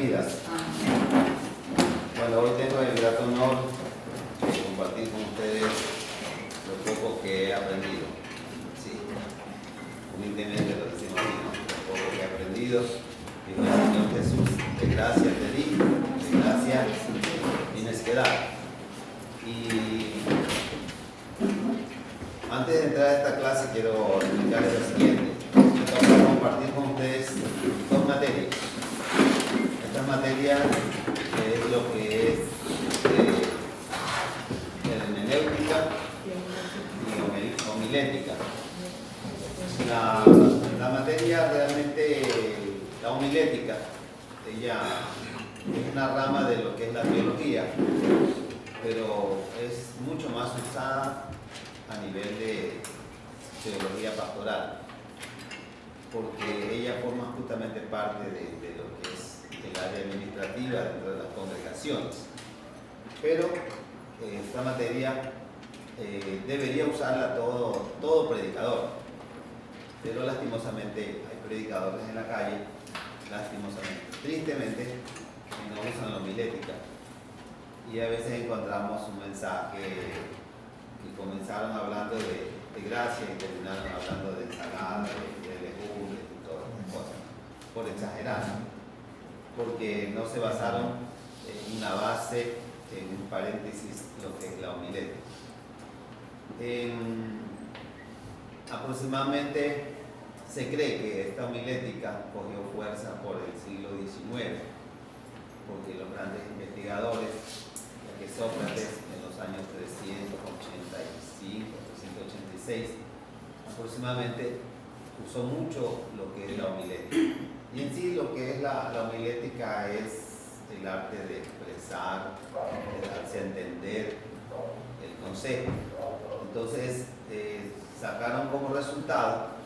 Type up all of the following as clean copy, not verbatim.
vidas. Bueno, hoy tengo el grato honor de compartir con ustedes lo poco que he aprendido. Sí, humildemente lo decimos así, ¿no? Lo poco que he aprendido. Digo, Señor Jesús, de gracia te di, de gracia tienes que dar. Y antes de entrar a esta clase quiero explicarles lo siguiente. Voy a compartir con ustedes dos materias. Estas materias es lo que es hermenéutica y homilética. La materia realmente, la homilética, ella es una rama de lo que es la teología, pero es mucho más usada a nivel de teología pastoral, porque ella forma justamente parte de lo que es el área administrativa dentro de las congregaciones. Pero esta materia debería usarla todo predicador, pero lastimosamente hay predicadores en la calle, lastimosamente, tristemente, que no usan la homilética, y a veces encontramos un mensaje que comenzaron hablando de gracia y terminaron hablando de ensalada, de legumbres y todas estas cosas, por exagerar, porque no se basaron en una base, en un paréntesis, lo que es la homilética. Aproximadamente se cree que esta homilética cogió fuerza por el siglo XIX, porque los grandes investigadores, ya que Sócrates en los años 385, 386, aproximadamente usó mucho lo que es la homilética. Y en sí lo que es la homilética es el arte de expresar, de darse a entender el consejo. Entonces sacaron como resultado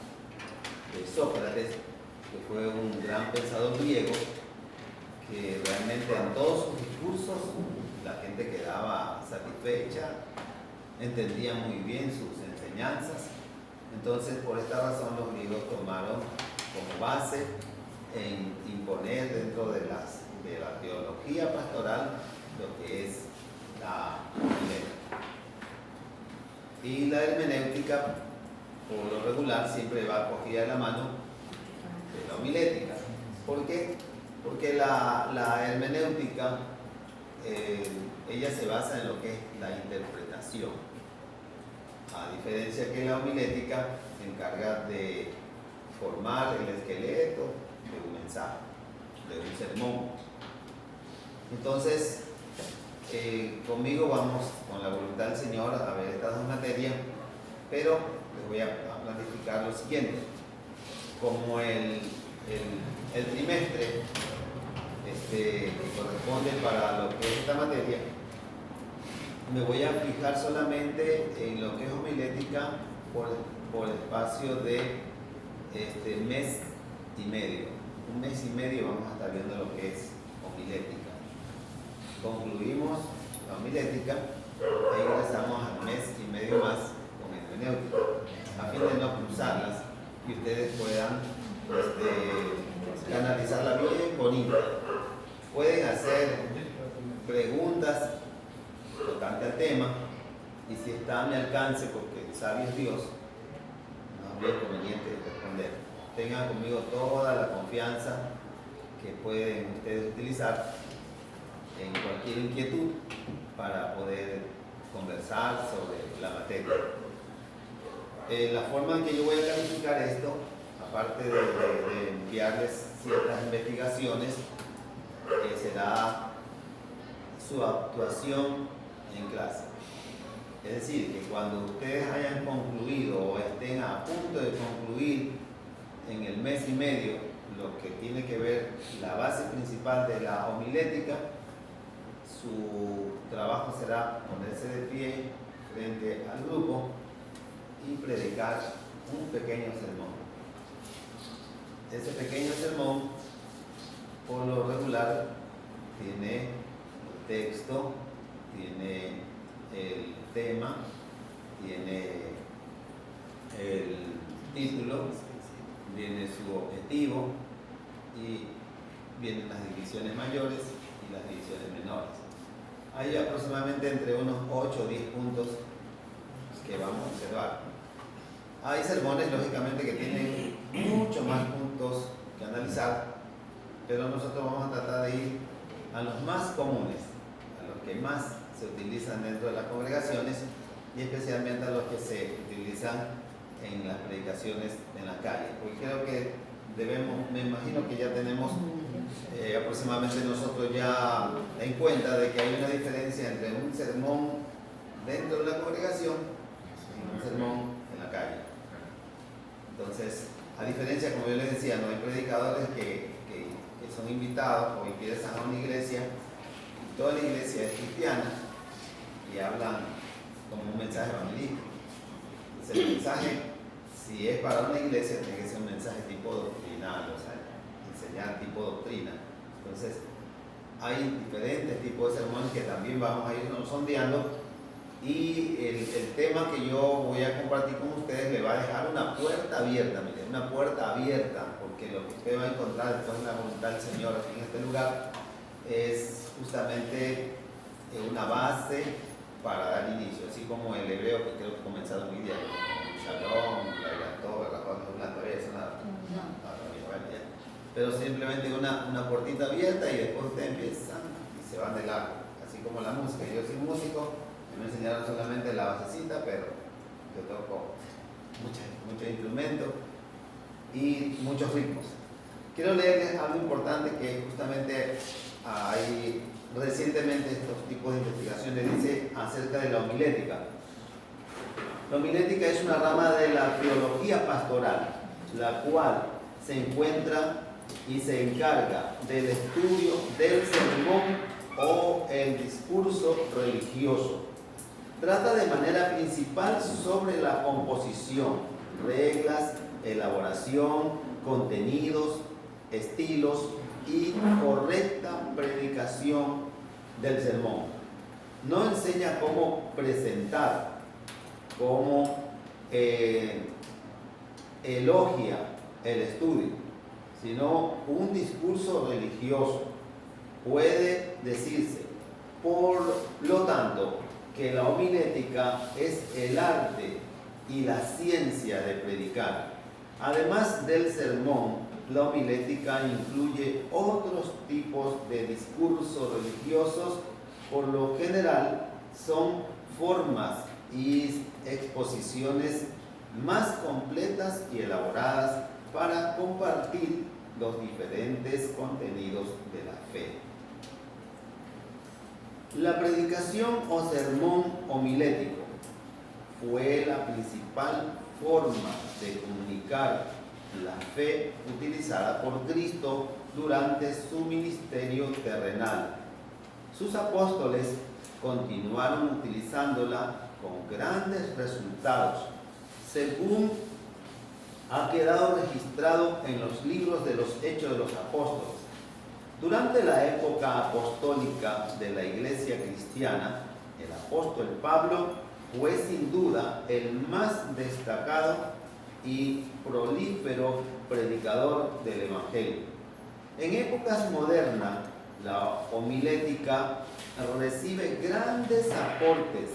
de Sócrates, que fue un gran pensador griego, que realmente en todos sus discursos la gente quedaba satisfecha, entendía muy bien sus enseñanzas. Entonces, por esta razón, los griegos tomaron como base en imponer dentro de la teología pastoral lo que es la homilética. Y la hermenéutica, por lo regular, siempre va cogida de la mano de la homilética. ¿Por qué? Porque la hermenéutica, ella se basa en lo que es la interpretación, a diferencia que la homilética se encarga de formar el esqueleto de un mensaje, de un sermón. Entonces, conmigo vamos, con la voluntad del Señor, a ver estas dos materias, pero les voy a planificar lo siguiente. Como el trimestre que corresponde para lo que es esta materia, me voy a fijar solamente en lo que es homilética por espacio de mes y medio. Un mes y medio vamos a estar viendo lo que es homilética. Concluimos la homilética e ingresamos al mes y medio más con hermenéutica, a fin de no cruzarlas y ustedes puedan canalizarla bien bonita. Pueden hacer preguntas tocante al tema, y si está a mi alcance, porque sabio es Dios, no habría inconveniente de responder. Tengan conmigo toda la confianza que pueden ustedes utilizar en cualquier inquietud para poder conversar sobre la materia. La forma en que yo voy a calificar esto, aparte de enviarles ciertas investigaciones, será su actuación en clase. Es decir, que cuando ustedes hayan concluido o estén a punto de concluir en el mes y medio lo que tiene que ver la base principal de la homilética, su trabajo será ponerse de pie frente al grupo y predicar un pequeño sermón. Ese pequeño sermón, por lo regular, tiene el texto, tiene el tema, tiene el título, viene su objetivo y vienen las divisiones mayores y las divisiones menores. Hay aproximadamente entre unos 8 o 10 puntos que vamos a observar. Hay sermones, lógicamente, que tienen mucho más puntos que analizar, pero nosotros vamos a tratar de ir a los más comunes, a los que más se utilizan dentro de las congregaciones y especialmente a los que se utilizan en las predicaciones en la calle. Porque creo que debemos, me imagino que ya tenemos aproximadamente nosotros ya en cuenta de que hay una diferencia entre un sermón dentro de la congregación y un sermón en la calle. Entonces, a diferencia, como yo les decía, no hay predicadores que son invitados o ingresan a una iglesia, y toda la iglesia es cristiana y hablan como un mensaje evangelístico. Entonces, el mensaje, si es para una iglesia, tiene que ser un mensaje tipo doctrinal, o sea, enseñar tipo doctrina. Entonces, hay diferentes tipos de sermones que también vamos a ir sondeando, y el tema que yo voy a compartir con ustedes le va a dejar una puerta abierta, miren, una puerta abierta, porque lo que usted va a encontrar después de la voluntad del Señor aquí en este lugar es justamente una base para dar inicio, así como el hebreo que creo que comenzaron hoy día, Shalom, la torre, la cosa blanca, eso nada. Pero simplemente una puertita abierta y después ustedes empiezan y se van de largo, así como la música. Yo soy músico, me enseñaron solamente la basecita, pero yo toco muchos instrumentos y muchos ritmos. Quiero leerles algo importante que justamente hay recientemente estos tipos de investigaciones, dice acerca de la homilética. La homilética es una rama de la teología pastoral, la cual se encuentra y se encarga del estudio del sermón o el discurso religioso. Trata de manera principal sobre la composición, reglas, elaboración, contenidos, estilos y correcta predicación del sermón. No enseña cómo presentar, cómo elogia el estudio, sino un discurso religioso. Puede decirse, por lo tanto, que la homilética es el arte y la ciencia de predicar. Además del sermón, la homilética incluye otros tipos de discursos religiosos. Por lo general, son formas y exposiciones más completas y elaboradas para compartir los diferentes contenidos de la fe. La predicación o sermón homilético fue la principal forma de comunicar la fe utilizada por Cristo durante su ministerio terrenal. Sus apóstoles continuaron utilizándola con grandes resultados, según ha quedado registrado en los libros de los Hechos de los Apóstoles. Durante la época apostólica de la Iglesia cristiana, el apóstol Pablo fue sin duda el más destacado y prolífero predicador del Evangelio. En épocas modernas, la homilética recibe grandes aportes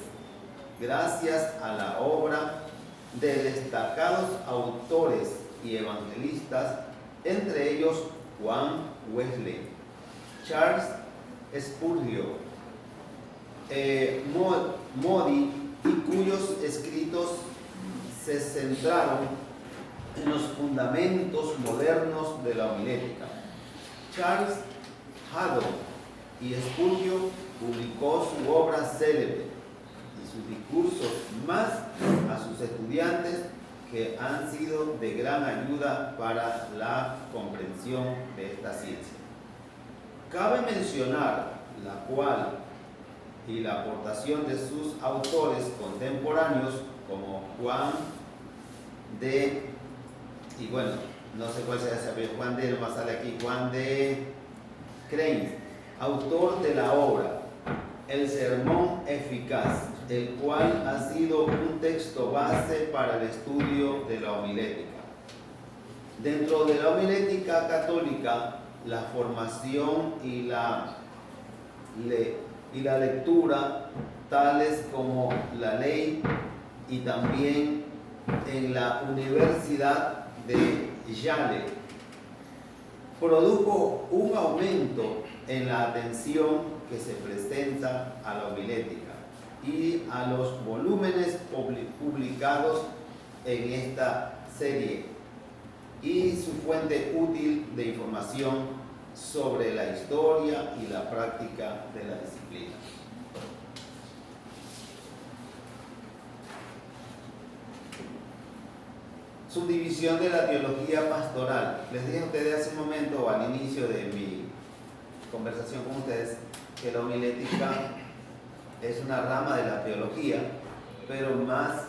gracias a la obra de destacados autores y evangelistas, entre ellos Juan Wesley, Charles Spurgeon, Moody, y cuyos escritos se centraron en los fundamentos modernos de la homilética. Charles Haddon y Spurgeon publicó su obra célebre y sus discursos más a sus estudiantes, que han sido de gran ayuda para la comprensión de esta ciencia. Cabe mencionar la cual y la aportación de sus autores contemporáneos como Juan de, y bueno, no sé cuál sea ese apellido, Juan de, nomás sale aquí, Juan de Kreins, autor de la obra El Sermón Eficaz, el cual ha sido un texto base para el estudio de la homilética. Dentro de la homilética católica, la formación y la lectura, tales como la ley, y también en la Universidad de Yale, produjo un aumento en la atención que se presenta a la homilética y a los volúmenes publicados en esta serie y su fuente útil de información sobre la historia y la práctica de la disciplina. Subdivisión de la teología pastoral. Les dije a ustedes hace un momento, o al inicio de mi conversación con ustedes, que la homilética es una rama de la teología, pero más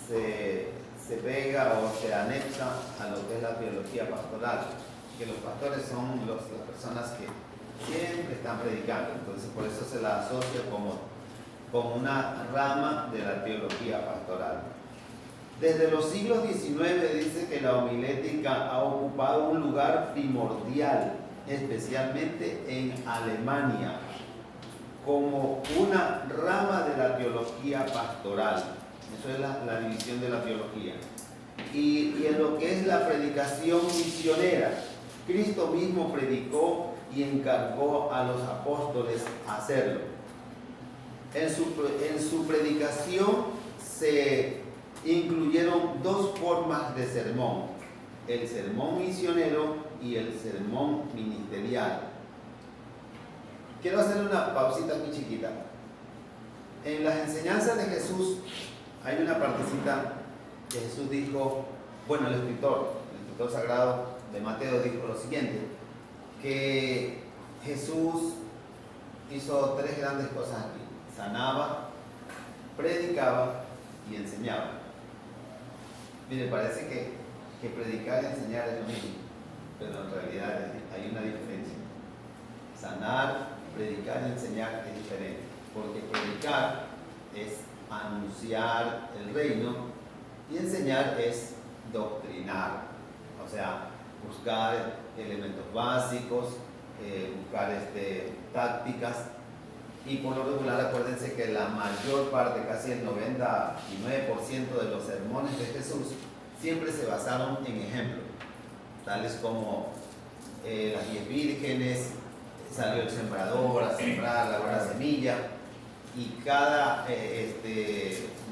se pega o se anexa a lo que es la teología pastoral, que los pastores son las personas que siempre están predicando, entonces por eso se la asocia como una rama de la teología pastoral. Desde los siglos XIX dice que la homilética ha ocupado un lugar primordial, especialmente en Alemania, como una rama de la teología pastoral. Eso es la división de la teología. Y en lo que es la predicación misionera, Cristo mismo predicó y encargó a los apóstoles hacerlo. En su predicación se incluyeron dos formas de sermón: el sermón misionero y el sermón ministerial. Quiero hacer una pausita muy chiquita. En las enseñanzas de Jesús hay una partecita que Jesús dijo, bueno, el escritor sagrado de Mateo dijo lo siguiente, que Jesús hizo tres grandes cosas aquí: sanaba, predicaba y enseñaba. Mire, parece que predicar y enseñar es lo mismo, pero en realidad hay una diferencia. Sanar, predicar y enseñar es diferente, porque predicar es anunciar el reino y enseñar es doctrinar, o sea, buscar elementos básicos, buscar tácticas. Y por lo regular, acuérdense que la mayor parte, casi el 99% de los sermones de Jesús siempre se basaron en ejemplos, tales como las 10 vírgenes, salió el sembrador a sembrar la buena semilla, y cada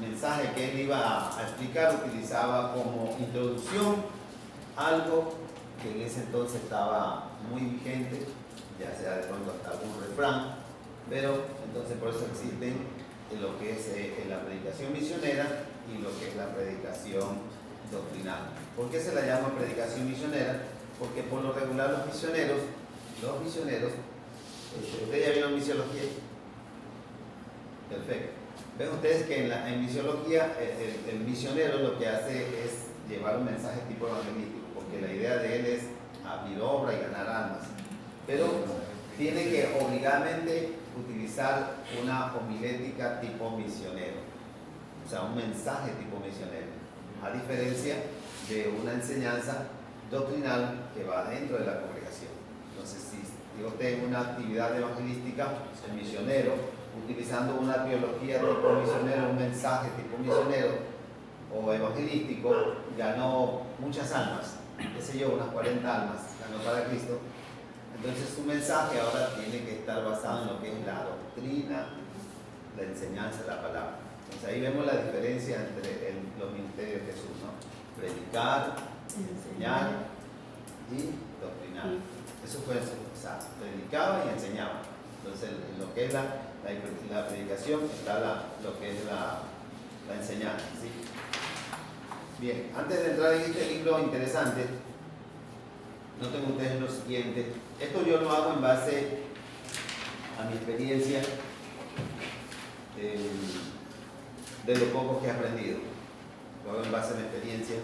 mensaje que él iba a explicar utilizaba como introducción algo que en ese entonces estaba muy vigente, ya sea de pronto hasta algún refrán. Pero entonces por eso existen lo que es la predicación misionera y lo que es la predicación doctrinal. ¿Por qué se la llama predicación misionera? Porque por lo regular los misioneros, ¿ustedes ya vieron misiología? Perfecto. Ven ustedes que en misiología el misionero lo que hace es llevar un mensaje tipo evangelístico, porque la idea de él es abrir obra y ganar almas. Pero tiene que obligadamente utilizar una homilética tipo misionero, o sea, un mensaje tipo misionero, a diferencia de una enseñanza doctrinal que va dentro de la congregación. Entonces, si yo tengo una actividad evangelística, el misionero, utilizando una teología tipo misionero, un mensaje tipo misionero o evangelístico, ganó muchas almas, qué sé yo, unas 40 almas, ganó para Cristo. Entonces su mensaje ahora tiene que estar basado en lo que es la doctrina, la enseñanza de la palabra. Entonces ahí vemos la diferencia entre los ministerios de Jesús, ¿no? Predicar, enseñar y doctrinar. Eso fue eso, o sea, predicaba y enseñaba. Entonces en lo que es la predicación está lo que es la enseñanza, ¿sí? Bien, antes de entrar en este libro interesante, noten ustedes lo siguiente. Esto yo lo hago en base a mi experiencia, de lo poco que he aprendido. Lo hago en base a mi experiencia.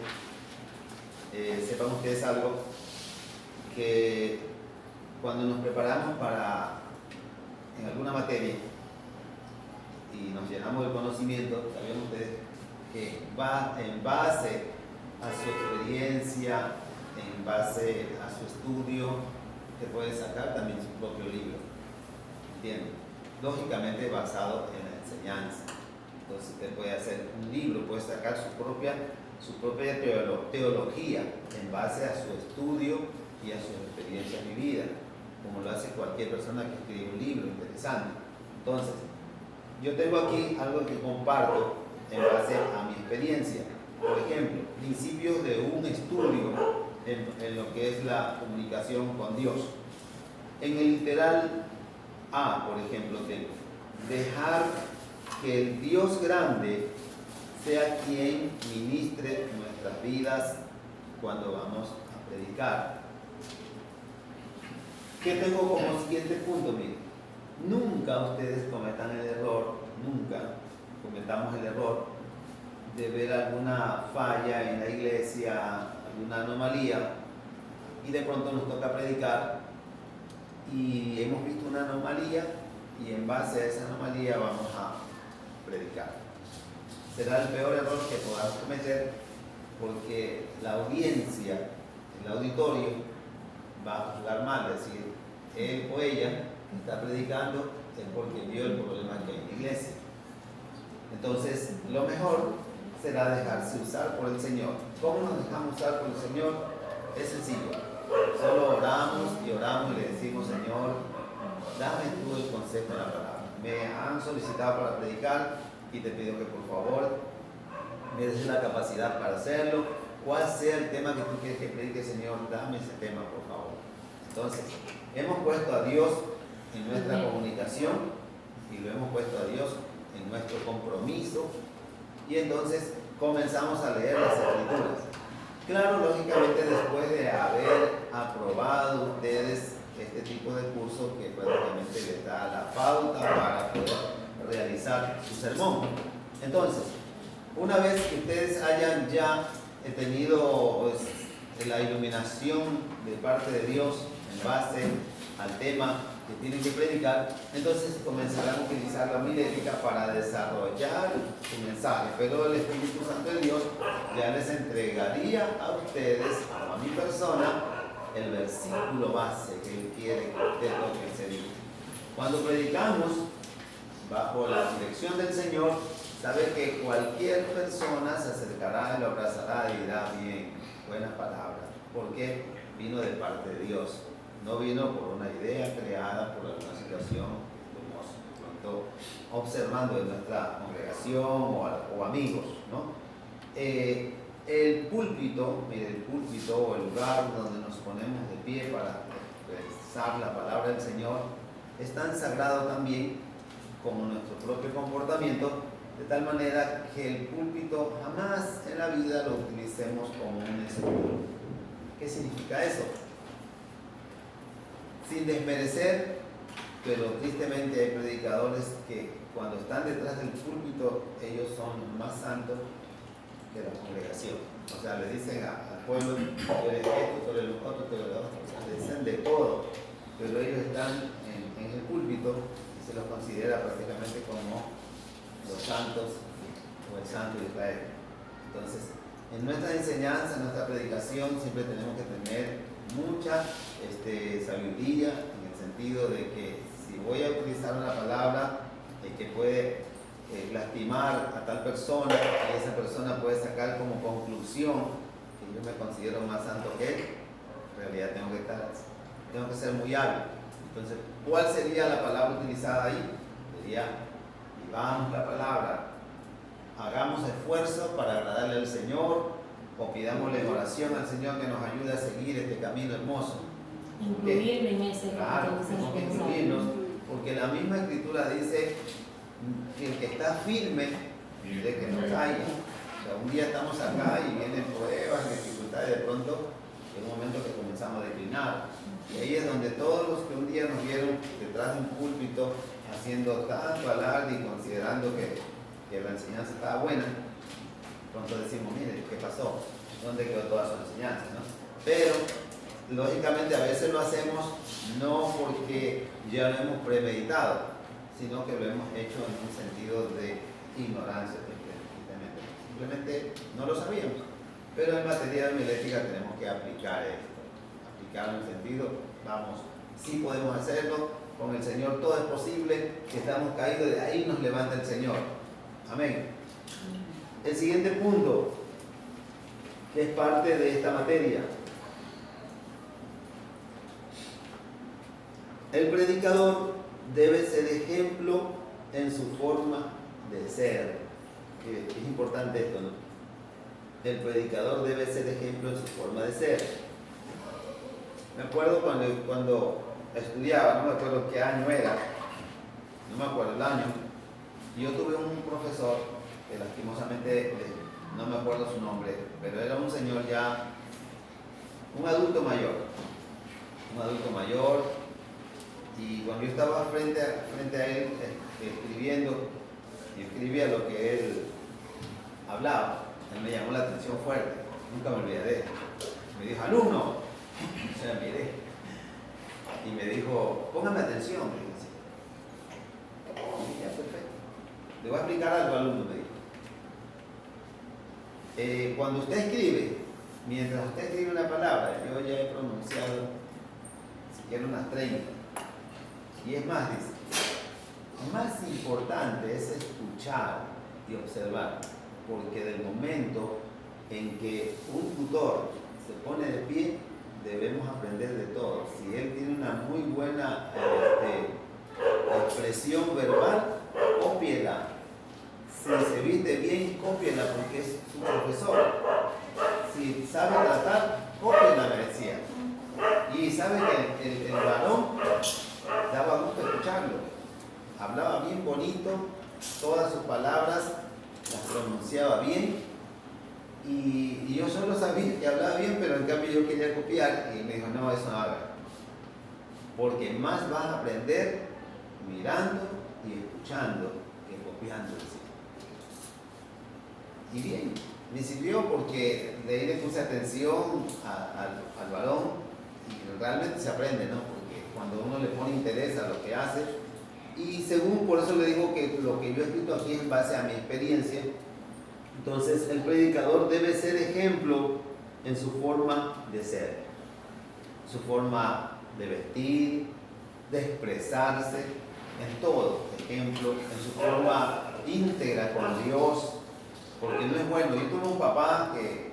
Sepan ustedes algo, que cuando nos preparamos en alguna materia y nos llenamos de conocimiento, saben ustedes que va en base a su experiencia, en base a su estudio, te puede sacar también su propio libro, ¿entiendes? Lógicamente basado en la enseñanza. Entonces te puede hacer un libro, puede sacar su propia teología en base a su estudio y a sus experiencias vividas, como lo hace cualquier persona que escribe un libro interesante. Entonces, yo tengo aquí algo que comparto en base a mi experiencia. Por ejemplo, principios de un estudio en lo que es la comunicación con Dios. En el literal A, por ejemplo, tengo dejar que el Dios grande sea quien ministre nuestras vidas cuando vamos a predicar. ¿Qué tengo como siguiente punto? Miren, nunca ustedes cometan el error, nunca cometamos el error de ver alguna falla en la iglesia, alguna anomalía, y de pronto nos toca predicar y hemos visto una anomalía y en base a esa anomalía vamos a predicar. Será el peor error que podamos cometer, porque la audiencia, el auditorio, va a juzgar mal, es decir, él o ella que está predicando es porque vio el problema que hay en la iglesia. Entonces, lo mejor será dejarse usar por el Señor. ¿Cómo nos dejamos usar por el Señor? Es sencillo. Solo oramos y le decimos: Señor, dame tú el consejo de la palabra. Me han solicitado para predicar y te pido que por favor me des la capacidad para hacerlo. ¿Cuál sea el tema que tú quieres que predique, Señor? Dame ese tema, por favor. Entonces, hemos puesto a Dios en nuestra comunicación y lo hemos puesto a Dios en nuestro compromiso, y entonces comenzamos a leer las Escrituras. Claro, lógicamente después de haber aprobado ustedes este tipo de curso que prácticamente les da la pauta para poder realizar su sermón. Entonces, una vez que ustedes hayan ya tenido pues, la iluminación de parte de Dios en base al tema que tienen que predicar, entonces comenzarán a utilizar la homilética para desarrollar su mensaje. Pero el Espíritu Santo de Dios ya les entregaría a ustedes, a mi persona, el versículo base que Él quiere que usted toque ese día. Cuando predicamos bajo la dirección del Señor, sabe que cualquier persona se acercará y lo abrazará y dirá: bien, buenas palabras, porque vino de parte de Dios. No vino por una idea creada por alguna situación que hemos pronto observando en nuestra congregación o amigos, ¿no? El púlpito, mire, el púlpito o el lugar donde nos ponemos de pie para expresar la palabra del Señor es tan sagrado también como nuestro propio comportamiento, de tal manera que el púlpito jamás en la vida lo utilicemos como un escudo. ¿Qué significa eso? Sin desmerecer, pero tristemente hay predicadores que cuando están detrás del púlpito ellos son más santos que la congregación. O sea, le dicen al pueblo: tú eres esto, tú eres lo otro, tú eres lo otro. O sea, le dicen de todo, pero ellos están en el púlpito y se los considera prácticamente como los santos o el santo de Israel. Entonces, en nuestra enseñanza, en nuestra predicación, siempre tenemos que tener mucha sabiduría, en el sentido de que si voy a utilizar una palabra que puede lastimar a tal persona, y esa persona puede sacar como conclusión que yo me considero más santo que él, en realidad tengo que ser muy hábil. Entonces, ¿cuál sería la palabra utilizada ahí? Sería: vivamos la palabra, hagamos esfuerzo para agradarle al Señor, o pidámosle en oración al Señor que nos ayude a seguir este camino hermoso. Incluirlo en ese. Claro, tenemos que incluirnos, porque la misma Escritura dice que el que está firme, de que no caiga. O sea, un día estamos acá y vienen pruebas, dificultades, de pronto es un momento que comenzamos a declinar. Y ahí es donde todos los que un día nos vieron detrás de un púlpito haciendo tanto alarde y considerando que la enseñanza estaba buena, pronto decimos: mire, ¿qué pasó? ¿Dónde quedó toda su enseñanza? ¿No? Pero, lógicamente, a veces lo hacemos no porque ya lo hemos premeditado, sino que lo hemos hecho en un sentido de ignorancia, simplemente no lo sabíamos. Pero en materia de homilética tenemos que aplicar esto, aplicarlo en el sentido vamos, sí podemos hacerlo, con el Señor todo es posible, si estamos caídos, de ahí nos levanta el Señor. Amén. El siguiente punto, que es parte de esta materia. El predicador debe ser ejemplo en su forma de ser. Es importante esto, ¿no? El predicador debe ser ejemplo en su forma de ser. Me acuerdo cuando estudiaba, no me acuerdo qué año era, no me acuerdo el año, y yo tuve un profesor que lastimosamente no me acuerdo su nombre, pero era un señor ya, un adulto mayor, y cuando yo estaba frente a él escribiendo, y escribía lo que él hablaba, él me llamó la atención fuerte, nunca me olvidé de él. Me dijo, alumno, se la miré, y me dijo, póngame atención, me dice. Y ya, perfecto. Le voy a explicar algo, alumno, me dijo. Cuando usted escribe, mientras usted escribe una palabra, yo ya he pronunciado siquiera unas 30. Y es más, dice, más importante es escuchar y observar, porque del momento en que un tutor se pone de pie, debemos aprender de todo. Si él tiene una muy buena expresión verbal, cópiela. Si se viste bien, cópiela porque es su profesor. Si sabe tratar, cópiela, me decía. Y sabe que el varón daba gusto escucharlo. Hablaba bien bonito, todas sus palabras las pronunciaba bien. Y yo solo sabía que hablaba bien, pero en cambio yo quería copiar y me dijo, no, eso no haga. Porque más vas a aprender mirando y escuchando que copiando. Y bien, me sirvió porque de ahí le puse atención al varón y realmente se aprende, ¿no? Porque cuando uno le pone interés a lo que hace, y según, por eso le digo que lo que yo he escrito aquí es en base a mi experiencia. Entonces, el predicador debe ser ejemplo en su forma de ser, su forma de vestir, de expresarse, en todo, ejemplo, en su forma íntegra con Dios, porque no es bueno. Yo tuve un papá que,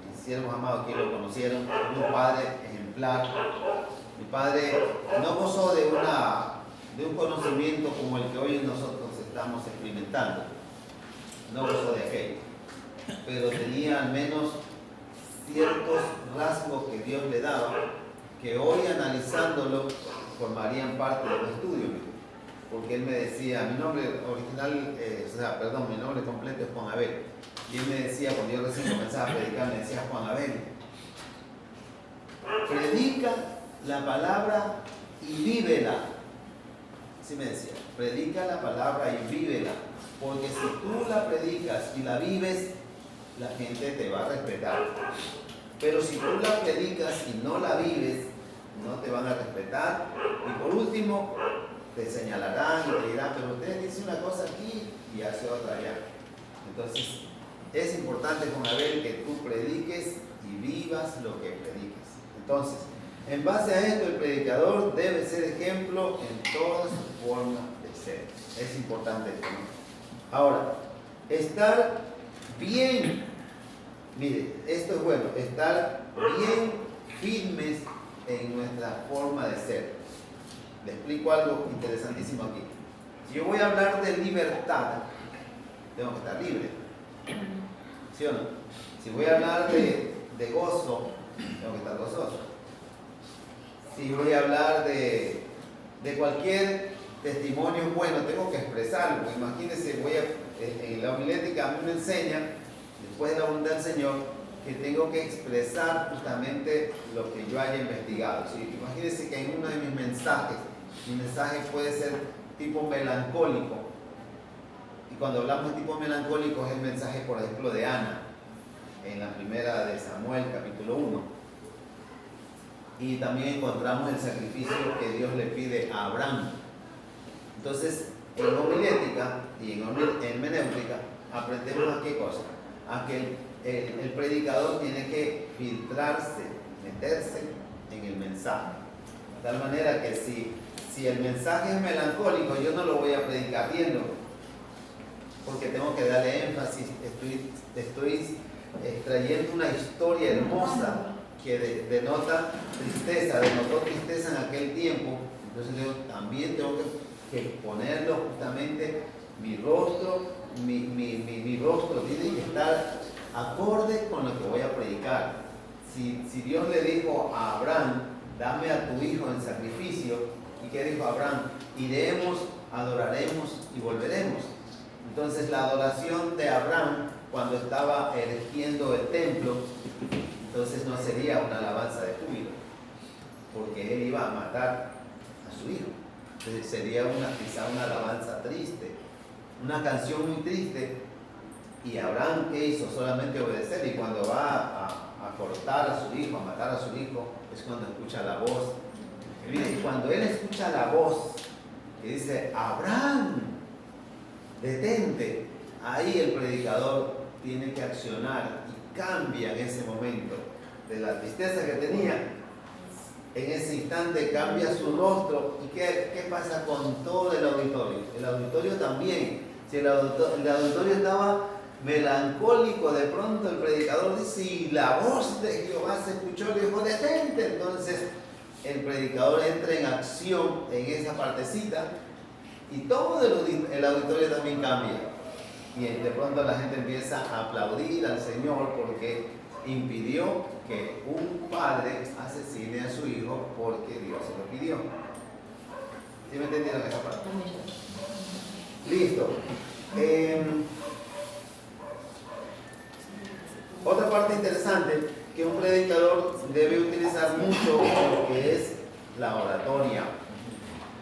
mis siervos amados que lo conocieron, un padre ejemplar. Mi padre no gozó de un conocimiento como el que hoy nosotros estamos experimentando. No gozó de aquello, pero tenía al menos ciertos rasgos que Dios le daba, que hoy analizándolo formarían parte del estudio, porque él me decía, mi nombre original, mi nombre completo es Juan Abel, y él me decía, cuando yo recién comenzaba a predicar, me decía, Juan Abel, predica la palabra y vívela. Así me decía, predica la palabra y vívela. Porque si tú la predicas y la vives, la gente te va a respetar. Pero si tú la predicas y no la vives, no te van a respetar. Y por último, te señalarán y te dirán, pero usted dice una cosa aquí y hace otra allá. Entonces, es importante, Juan Abel, que tú prediques y vivas lo que predicas. Entonces, en base a esto, el predicador debe ser ejemplo en toda su forma de ser. Es importante esto, ¿no? Ahora, estar bien, mire, esto es bueno, estar bien firmes en nuestra forma de ser. Le explico algo interesantísimo aquí. Si yo voy a hablar de libertad, tengo que estar libre, ¿sí o no? Si voy a hablar de gozo, tengo que estar gozoso. Si voy a hablar de cualquier testimonio bueno, tengo que expresarlo. Imagínense, en la homilética a mí me enseña, después de la voluntad del Señor, que tengo que expresar justamente lo que yo haya investigado. ¿Sí? Imagínense que en uno de mis mensajes, mi mensaje puede ser tipo melancólico. Y cuando hablamos de tipo melancólico es el mensaje, por ejemplo, de Ana, en la primera de Samuel, capítulo 1. Y también encontramos el sacrificio que Dios le pide a Abraham. Entonces, en homilética y en hermenéutica aprendemos a qué cosa, a que el predicador tiene que filtrarse, meterse en el mensaje. tal manera que si el mensaje es melancólico, yo no lo voy a predicar riendo, porque tengo que darle énfasis, estoy extrayendo una historia hermosa que denotó tristeza en aquel tiempo. Entonces yo también tengo que ponerlo justamente, mi rostro tiene que estar acorde con lo que voy a predicar. Si Dios le dijo a Abraham, dame a tu hijo en sacrificio, ¿y qué dijo Abraham? Iremos, adoraremos y volveremos. Entonces la adoración de Abraham, cuando estaba erigiendo el templo, entonces no sería una alabanza de júbilo, porque él iba a matar a su hijo. Entonces sería quizá una alabanza triste, una canción muy triste. Y Abraham, ¿qué hizo? Solamente obedecer, y cuando va a cortar a su hijo, a matar a su hijo, es cuando escucha la voz. Y cuando él escucha la voz que dice, Abraham, detente, ahí el predicador tiene que accionar y cambia en ese momento de la tristeza que tenía. En ese instante cambia su rostro. ¿Y qué pasa con todo el auditorio? El auditorio también. Si el auditorio estaba melancólico, de pronto el predicador dice, y la voz de Jehová se escuchó, le dijo, detente. Entonces el predicador entra en acción en esa partecita y todo el auditorio también cambia. Y de pronto la gente empieza a aplaudir al Señor porque impidió que un padre asesine a su hijo porque Dios se lo pidió. ¿Sí me entendieron esa parte? Listo. Otra parte interesante que un predicador debe utilizar mucho lo que es la oratoria.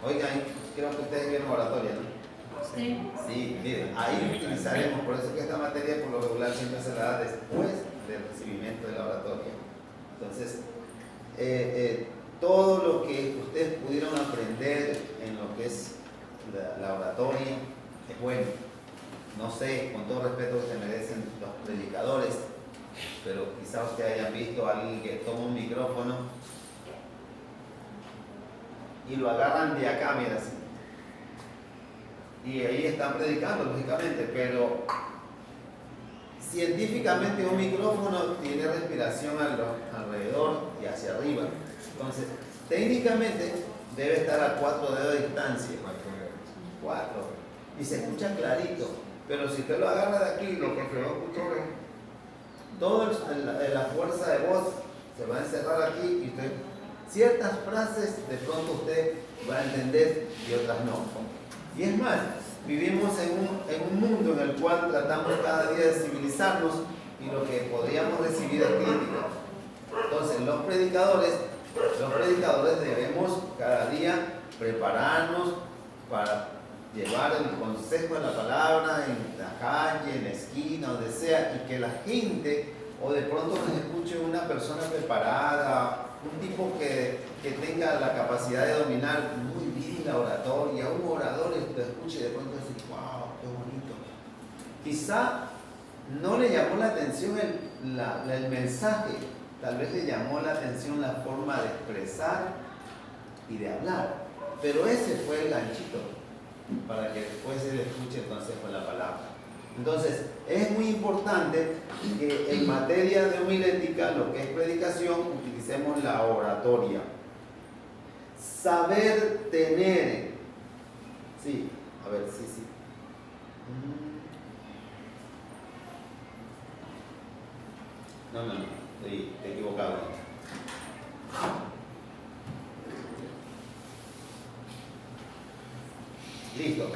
Oigan, creo que ustedes vieron oratoria, ¿no? Sí. Sí, miren, ahí utilizaremos, por eso que esta materia por lo regular siempre se la da después del recibimiento de la oratoria. Entonces, todo lo que ustedes pudieron aprender en lo que es la oratoria es bueno. No sé, con todo respeto que se merecen los predicadores, pero quizá ustedes hayan visto a alguien que toma un micrófono y lo agarran de acá, mira así. Y ahí están predicando, lógicamente, pero científicamente un micrófono tiene respiración alrededor y hacia arriba. Entonces, técnicamente debe estar a 4 dedos de distancia. 4. Y se escucha clarito. Pero si usted lo agarra de aquí, lo que va a escuchar es toda la fuerza de voz se va a encerrar aquí y usted, ciertas frases de pronto usted va a entender y otras no. Y es más, vivimos en un mundo en el cual tratamos cada día de civilizarnos y lo que podríamos recibir es crítica. Entonces los predicadores debemos cada día prepararnos para llevar el consejo de la palabra en la calle, en la esquina, donde sea, y que la gente, o de pronto nos escuche una persona preparada, un tipo que tenga la capacidad de dominar muy bien la oratoria, un orador que te escuche y de pronto decir, wow, qué bonito. Quizá no le llamó la atención el mensaje, tal vez le llamó la atención la forma de expresar y de hablar, pero ese fue el ganchito para que después se le escuche el consejo de la palabra. Entonces, es muy importante que en materia de homilética, lo que es predicación, utilicemos la oratoria. Saber tener. Sí, a ver, sí. No, estoy equivocado. Listo.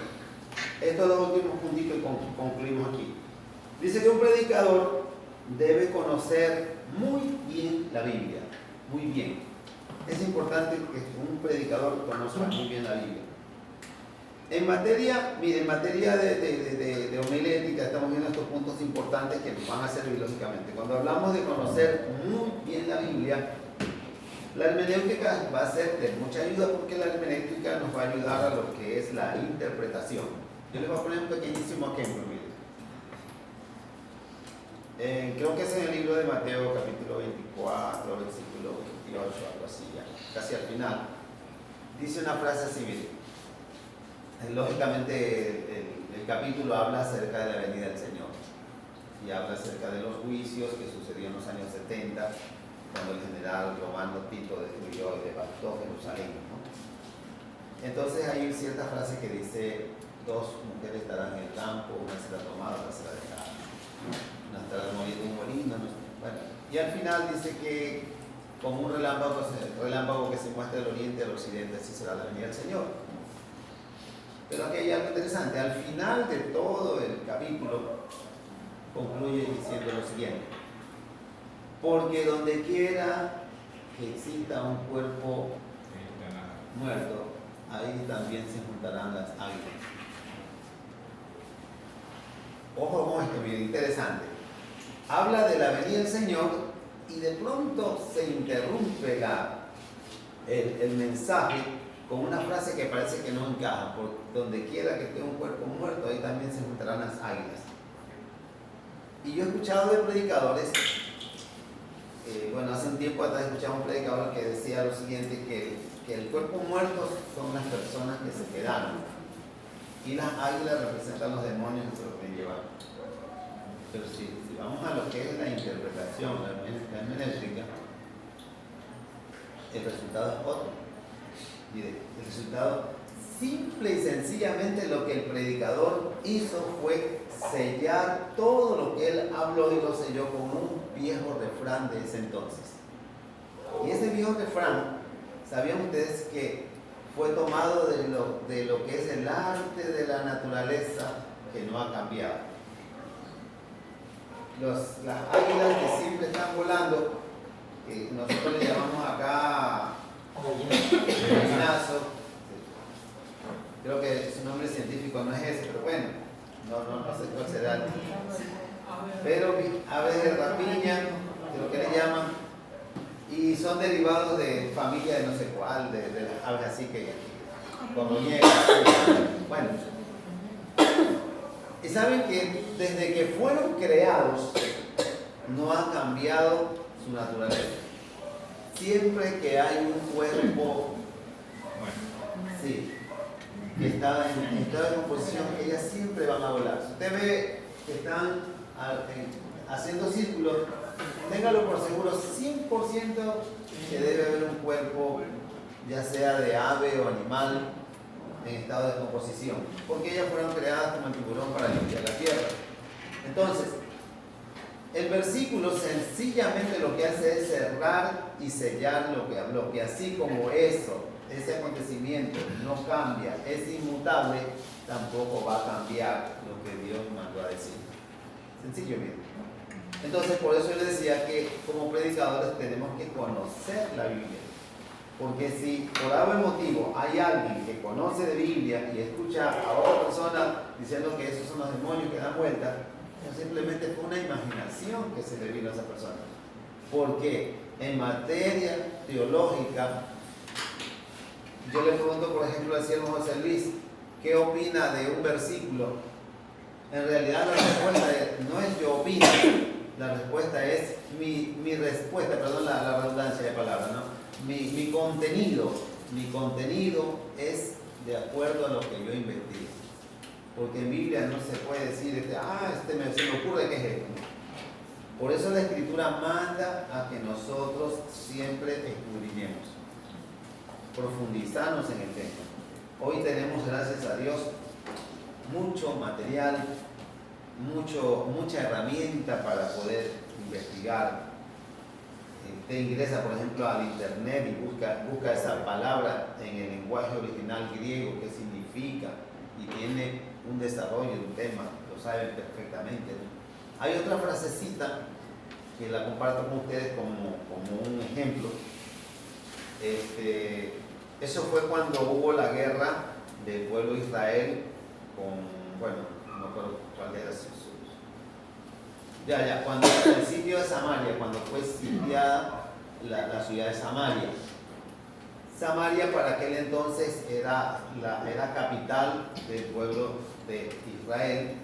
Estos dos últimos puntitos y concluimos aquí. Dice que un predicador debe conocer muy bien la Biblia. Muy bien. Es importante que un predicador conozca muy bien la Biblia. En materia de homilética, estamos viendo estos puntos importantes que nos van a servir lógicamente. Cuando hablamos de conocer muy bien la Biblia, la hermenéutica va a ser de mucha ayuda porque la hermenéutica nos va a ayudar a lo que es la interpretación. Yo les voy a poner un pequeñísimo ejemplo, miren. Creo que es en el libro de Mateo, capítulo 24, versículo 28, algo así, ya, casi al final. dice una frase así, miren. Lógicamente el capítulo habla acerca de la venida del Señor y habla acerca de los juicios que sucedieron en los años 70, cuando el general romano Tito destruyó y devastó Jerusalén, ¿no? Entonces hay cierta frase que dice: dos mujeres estarán en el campo, una será tomada, otra será dejada, una estará moliendo un molino, no sé. Bueno, y al final dice que como un relámpago que se muestra del oriente al occidente, así será la venida del Señor. Pero aquí hay algo interesante: al final de todo el capítulo concluye diciendo lo siguiente: porque donde quiera que exista un cuerpo muerto, ahí también se juntarán las águilas. Ojo con esto, bien interesante. Habla de la venida del Señor y de pronto se interrumpe el mensaje con una frase que parece que no encaja: por donde quiera que esté un cuerpo muerto, ahí también se juntarán las águilas. Y yo he escuchado de predicadores, hace un tiempo atrás escuchaba un predicador que decía lo siguiente, que el cuerpo muerto son las personas que se quedaron y las águilas representan los demonios que se los pueden llevar. Pero si vamos a lo que es la interpretación, la hermenéutica, el resultado es otro. Mire, el resultado, simple y sencillamente, lo que el predicador hizo fue sellar todo lo que él habló, y lo selló con un viejo refrán de ese entonces. Y ese viejo refrán, ¿sabían ustedes que fue tomado de lo que es el arte de la naturaleza, que no ha cambiado? Las águilas que siempre están volando, que nosotros le llamamos acá gallinazo. Creo que su nombre científico no es ese, pero bueno, no sé cuál será. Pero aves de rapiña, creo que le llaman, y son derivados de familia de no sé cuál, de las aves así que como niegan. Bueno, y saben que desde que fueron creados no ha cambiado su naturaleza. Siempre que hay un cuerpo, sí, que está en estado de composición, ellas siempre van a volar. Si usted ve que están haciendo círculos, téngalo por seguro 100% que debe haber un cuerpo, ya sea de ave o animal, en estado de composición, porque ellas fueron creadas como el tiburón para limpiar la tierra. Entonces, el versículo sencillamente lo que hace es cerrar y sellar lo que habló, que así como ese acontecimiento no cambia, es inmutable, tampoco va a cambiar lo que Dios mandó a decir. Sencillo, bien. Entonces, por eso yo les decía que como predicadores tenemos que conocer la Biblia. Porque si por algún motivo hay alguien que conoce de Biblia y escucha a otra persona diciendo que esos son los demonios que dan vuelta, simplemente fue una imaginación que se le vino a esa persona. Porque en materia teológica, yo le pregunto, por ejemplo, al siervo José Luis, ¿qué opina de un versículo? En realidad la respuesta no es yo opino, la respuesta es mi respuesta, perdón la redundancia de palabras, ¿no? Mi contenido es de acuerdo a lo que yo investigo. Porque en Biblia no se puede decir, se me ocurre que es esto. Por eso la Escritura manda a que nosotros siempre escudriñemos, profundizarnos en el tema. Hoy tenemos, gracias a Dios, mucho material, mucha herramienta para poder investigar. Usted ingresa, por ejemplo, al internet y busca esa palabra en el lenguaje original griego, qué significa, y tiene un desarrollo de un tema, lo saben perfectamente, ¿no? Hay otra frasecita que la comparto con ustedes como un ejemplo. Eso fue cuando hubo la guerra del pueblo de Israel no recuerdo cuál era cuando el sitio de Samaria, cuando fue sitiada la ciudad de Samaria. Samaria para aquel entonces era capital del pueblo de Israel,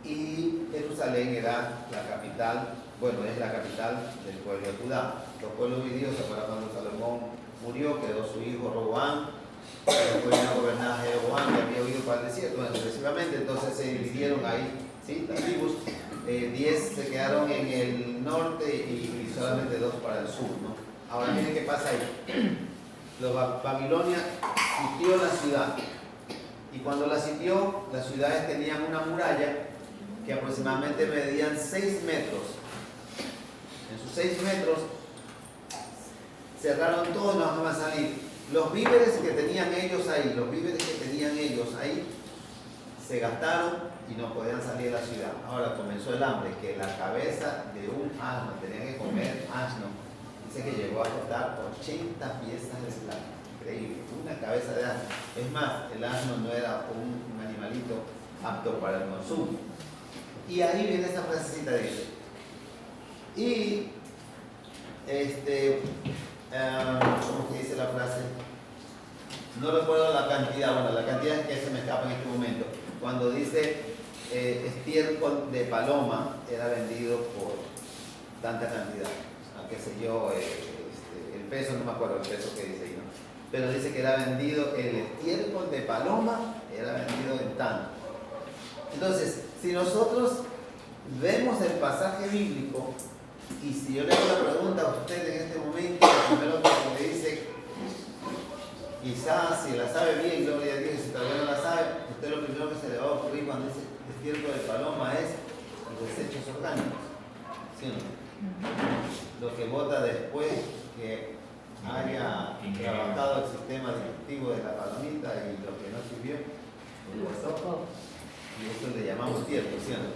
y Jerusalén era la capital, es la capital del pueblo de Judá. Los pueblos judíos, ¿se acuerdan cuando Salomón murió? Quedó su hijo Roboam, después vino a gobernar Jeroboam, que había huido para el desierto, bueno, sucesivamente, entonces se dividieron ahí, ¿sí? Las tribus, 10 se quedaron en el norte y solamente 2 para el sur, ¿no? Ahora miren qué pasa ahí. Babilonia sitió la ciudad, y cuando la sitió, las ciudades tenían una muralla que aproximadamente medían 6 metros. En sus 6 metros cerraron todo, no dejaban salir. Los víveres que tenían ellos ahí, se gastaron y no podían salir de la ciudad. Ahora comenzó el hambre, que la cabeza de un asno, tenían que comer asno. Dice que llegó a costar 80 piezas de plata. Increíble, una cabeza de asno. Es más, el asno no era un animalito apto para el consumo. Y ahí viene esa frasecita de él. Y ¿cómo que dice la frase? No recuerdo la cantidad, bueno, la cantidad es que se me escapa en este momento. Cuando dice estiércol de paloma era vendido por tanta cantidad, qué sé yo, el peso, no me acuerdo el peso que dice ahí, ¿no? Pero dice que era vendido, el estiércol de paloma era vendido en tanto. Entonces, si nosotros vemos el pasaje bíblico, y si yo le hago la pregunta a usted en este momento, lo primero que me dice, quizás si la sabe bien, gloria a Dios, y si todavía no la sabe, usted lo primero que se le va a ocurrir cuando dice estiércol de paloma es los desechos orgánicos, ¿sí o no? Lo que bota después que haya trabajado el sistema digestivo de la palomita y lo que no sirvió, y eso le llamamos estiércol, ¿sí o no?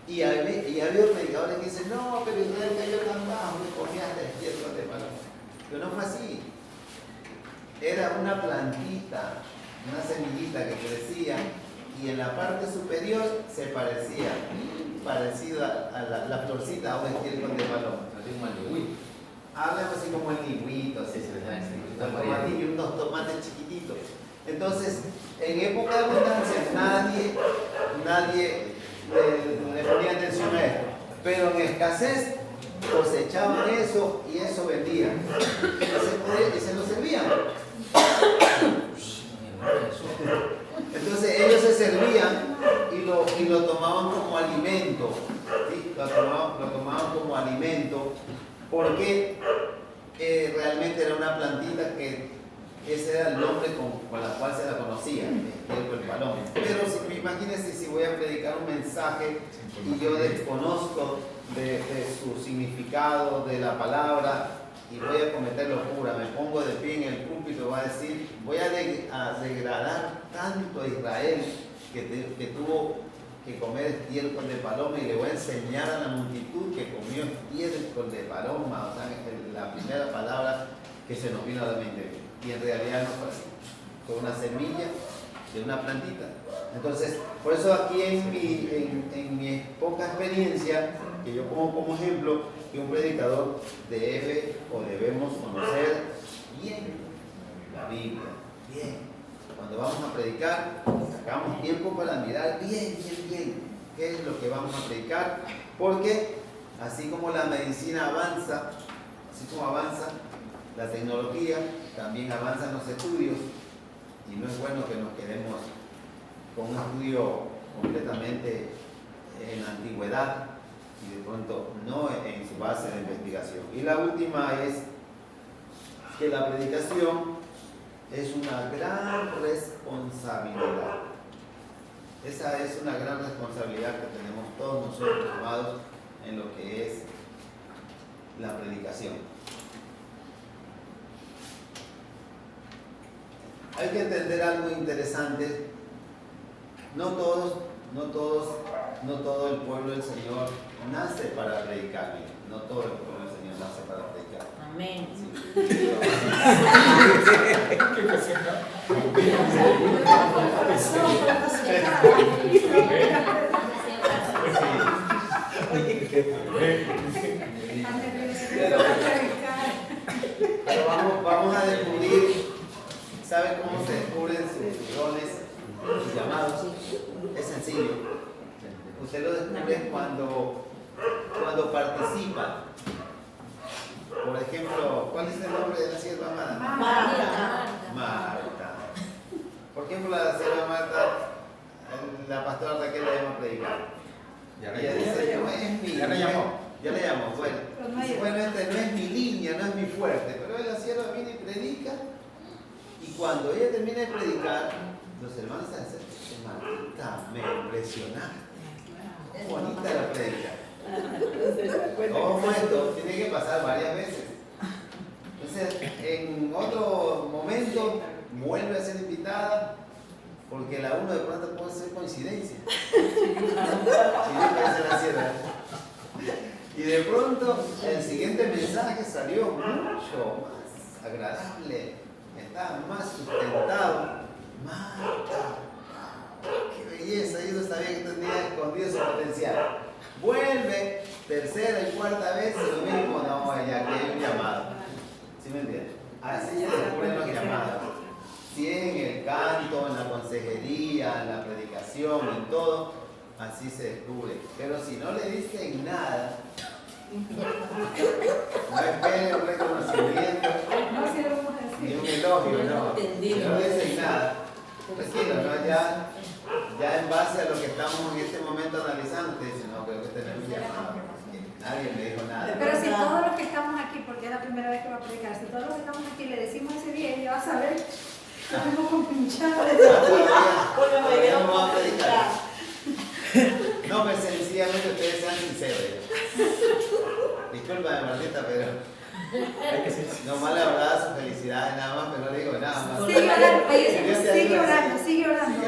Y había predicadores que dicen, no, pero Israel cayó tan bajo que comía hasta estiércol de paloma. Pero no fue así. Era una plantita, una semillita que crecía y en la parte superior se parecía, parecido a la florcita a un estiércol de paloma. Hablan así como el ligüito, así se llama, y unos tomates chiquititos. Entonces, en época de abundancia nadie le ponía atención a esto, pero en escasez cosechaban eso y eso vendían y se lo servían. Entonces ellos se servían y lo tomaban como alimento, ¿sí? Lo tomaban como alimento porque realmente era una plantita que ese era el nombre con la cual se la conocía, el paloma. Pero imagínense si voy a predicar un mensaje y yo desconozco de su significado, de la palabra, y voy a cometer locura, me pongo de pie en el púlpito y voy a decir, voy a degradar tanto a Israel que tuvo que comer estiércol de paloma, y le voy a enseñar a la multitud que comió estiércol de paloma, o sea, la primera palabra que se nos vino a la mente. Y en realidad no fue así, fue una semilla de una plantita. Entonces, por eso aquí en mi poca experiencia, que yo pongo como ejemplo, que un predicador debe o debemos conocer bien la Biblia, bien. Cuando vamos a predicar, sacamos tiempo para mirar bien qué es lo que vamos a predicar, porque así como la medicina avanza, así como avanza la tecnología, también avanzan los estudios, y no es bueno que nos quedemos con un estudio completamente en la antigüedad y de pronto no en su base de investigación. Y la última es que la predicación es una gran responsabilidad. Esa es una gran responsabilidad que tenemos todos nosotros, amados, en lo que es la predicación. Hay que entender algo interesante. No todo el pueblo del Señor nace para predicar. No todo el pueblo del Señor nace para predicar. Amén. Pero vamos a descubrir. ¿Sabe cómo se descubren sus dones, sus llamados? Es sencillo. Usted lo descubre cuando participa. Por ejemplo, ¿cuál es el nombre de la sierva amada? Marta. Marta. ¿Por qué por la señora Marta, la pastora Raquel la llama a predicar? Ella dice, no es mi... Ya le llamó. Ya le llamó, bueno. Dice, bueno, este no es mi línea, no es mi fuerte, pero la sierva viene y predica. Y cuando ella termina de predicar, los hermanos se dicen, Marta, me impresionaste. Bonita la predica. Ojo, esto tiene que pasar varias veces. Entonces, en otro momento, vuelve a ser invitada, porque la uno de pronto puede ser coincidencia. Y de pronto, el siguiente mensaje salió mucho más agradable, estaba más sustentado. Marta, qué belleza, yo no sabía que tenía escondido su potencial. Vuelve, tercera y cuarta vez, y lo mismo, no, ya que hay un llamado. ¿Sí me entiendes? Así se descubren los llamados. Si en el canto, en la consejería, en la predicación, en todo, así se descubre. Pero si no le dicen nada, no esperen un reconocimiento, ni un elogio, no. Si no le dicen nada, tranquilo, ¿no? Ya en base a lo que estamos en este momento analizando, te dicen, no, creo que tenemos llamado. Nadie me dijo nada. Pero si todos los que estamos aquí, porque es la primera vez que va a predicar, si todos los que estamos aquí le decimos ese día, ella va a saber que tenemos compinchado. Todavía no vamos a predicar. No, pues sencillamente ustedes sean sinceros. Discúlpame, Martita, pero nomás le hablaba sus felicidades nada más, pero no le digo nada más. Sigue orando, sigue orando.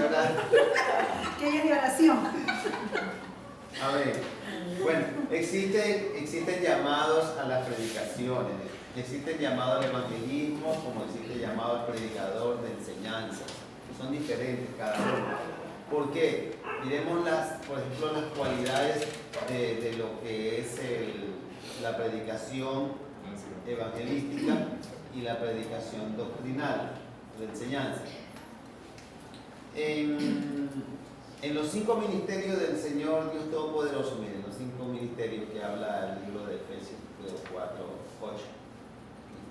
Que ella es de oración. Amén. Bueno, existen llamados a las predicaciones, existen llamados al evangelismo, como existe llamado al predicador de enseñanza. Son diferentes cada uno. ¿Por qué? Miremos por ejemplo, las cualidades de lo que es la predicación evangelística y la predicación doctrinal de enseñanza. En los 5 ministerios del Señor Dios Todopoderoso, miren, los 5 ministerios que habla el libro de Efesios 4:8,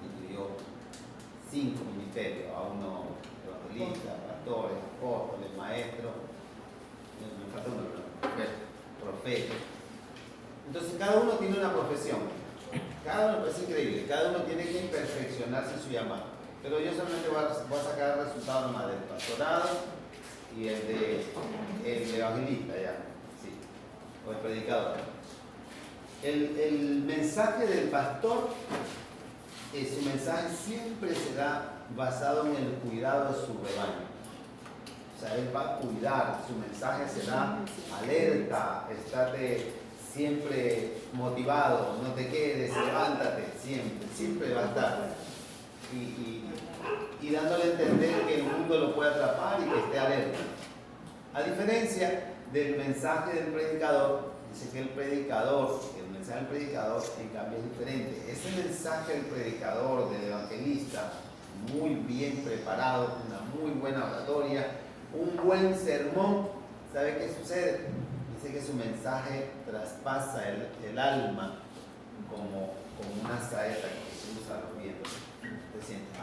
instituyó 5 ministerios, a uno evangelistas, pastores, apóstoles, maestros, me falta uno, profetas. Entonces cada uno tiene una profesión, cada uno, es increíble, cada uno tiene que perfeccionarse en su llamado. Pero yo solamente voy a sacar el resultado nomás del pastorado y el evangelista, ya, sí, o el predicador. El mensaje del pastor, su mensaje siempre será basado en el cuidado de su rebaño. O sea, él va a cuidar, su mensaje será alerta, estate siempre motivado, no te quedes, levántate, siempre va a estar. Y dándole a entender que el mundo lo puede atrapar y que esté alerta. A diferencia del mensaje del predicador, dice que el mensaje del predicador en cambio es diferente. Ese mensaje del predicador, del evangelista, muy bien preparado, una muy buena oratoria, un buen sermón, ¿sabe qué sucede? Dice que su mensaje traspasa el alma como una saeta que se usa a los vientos. Usted siente,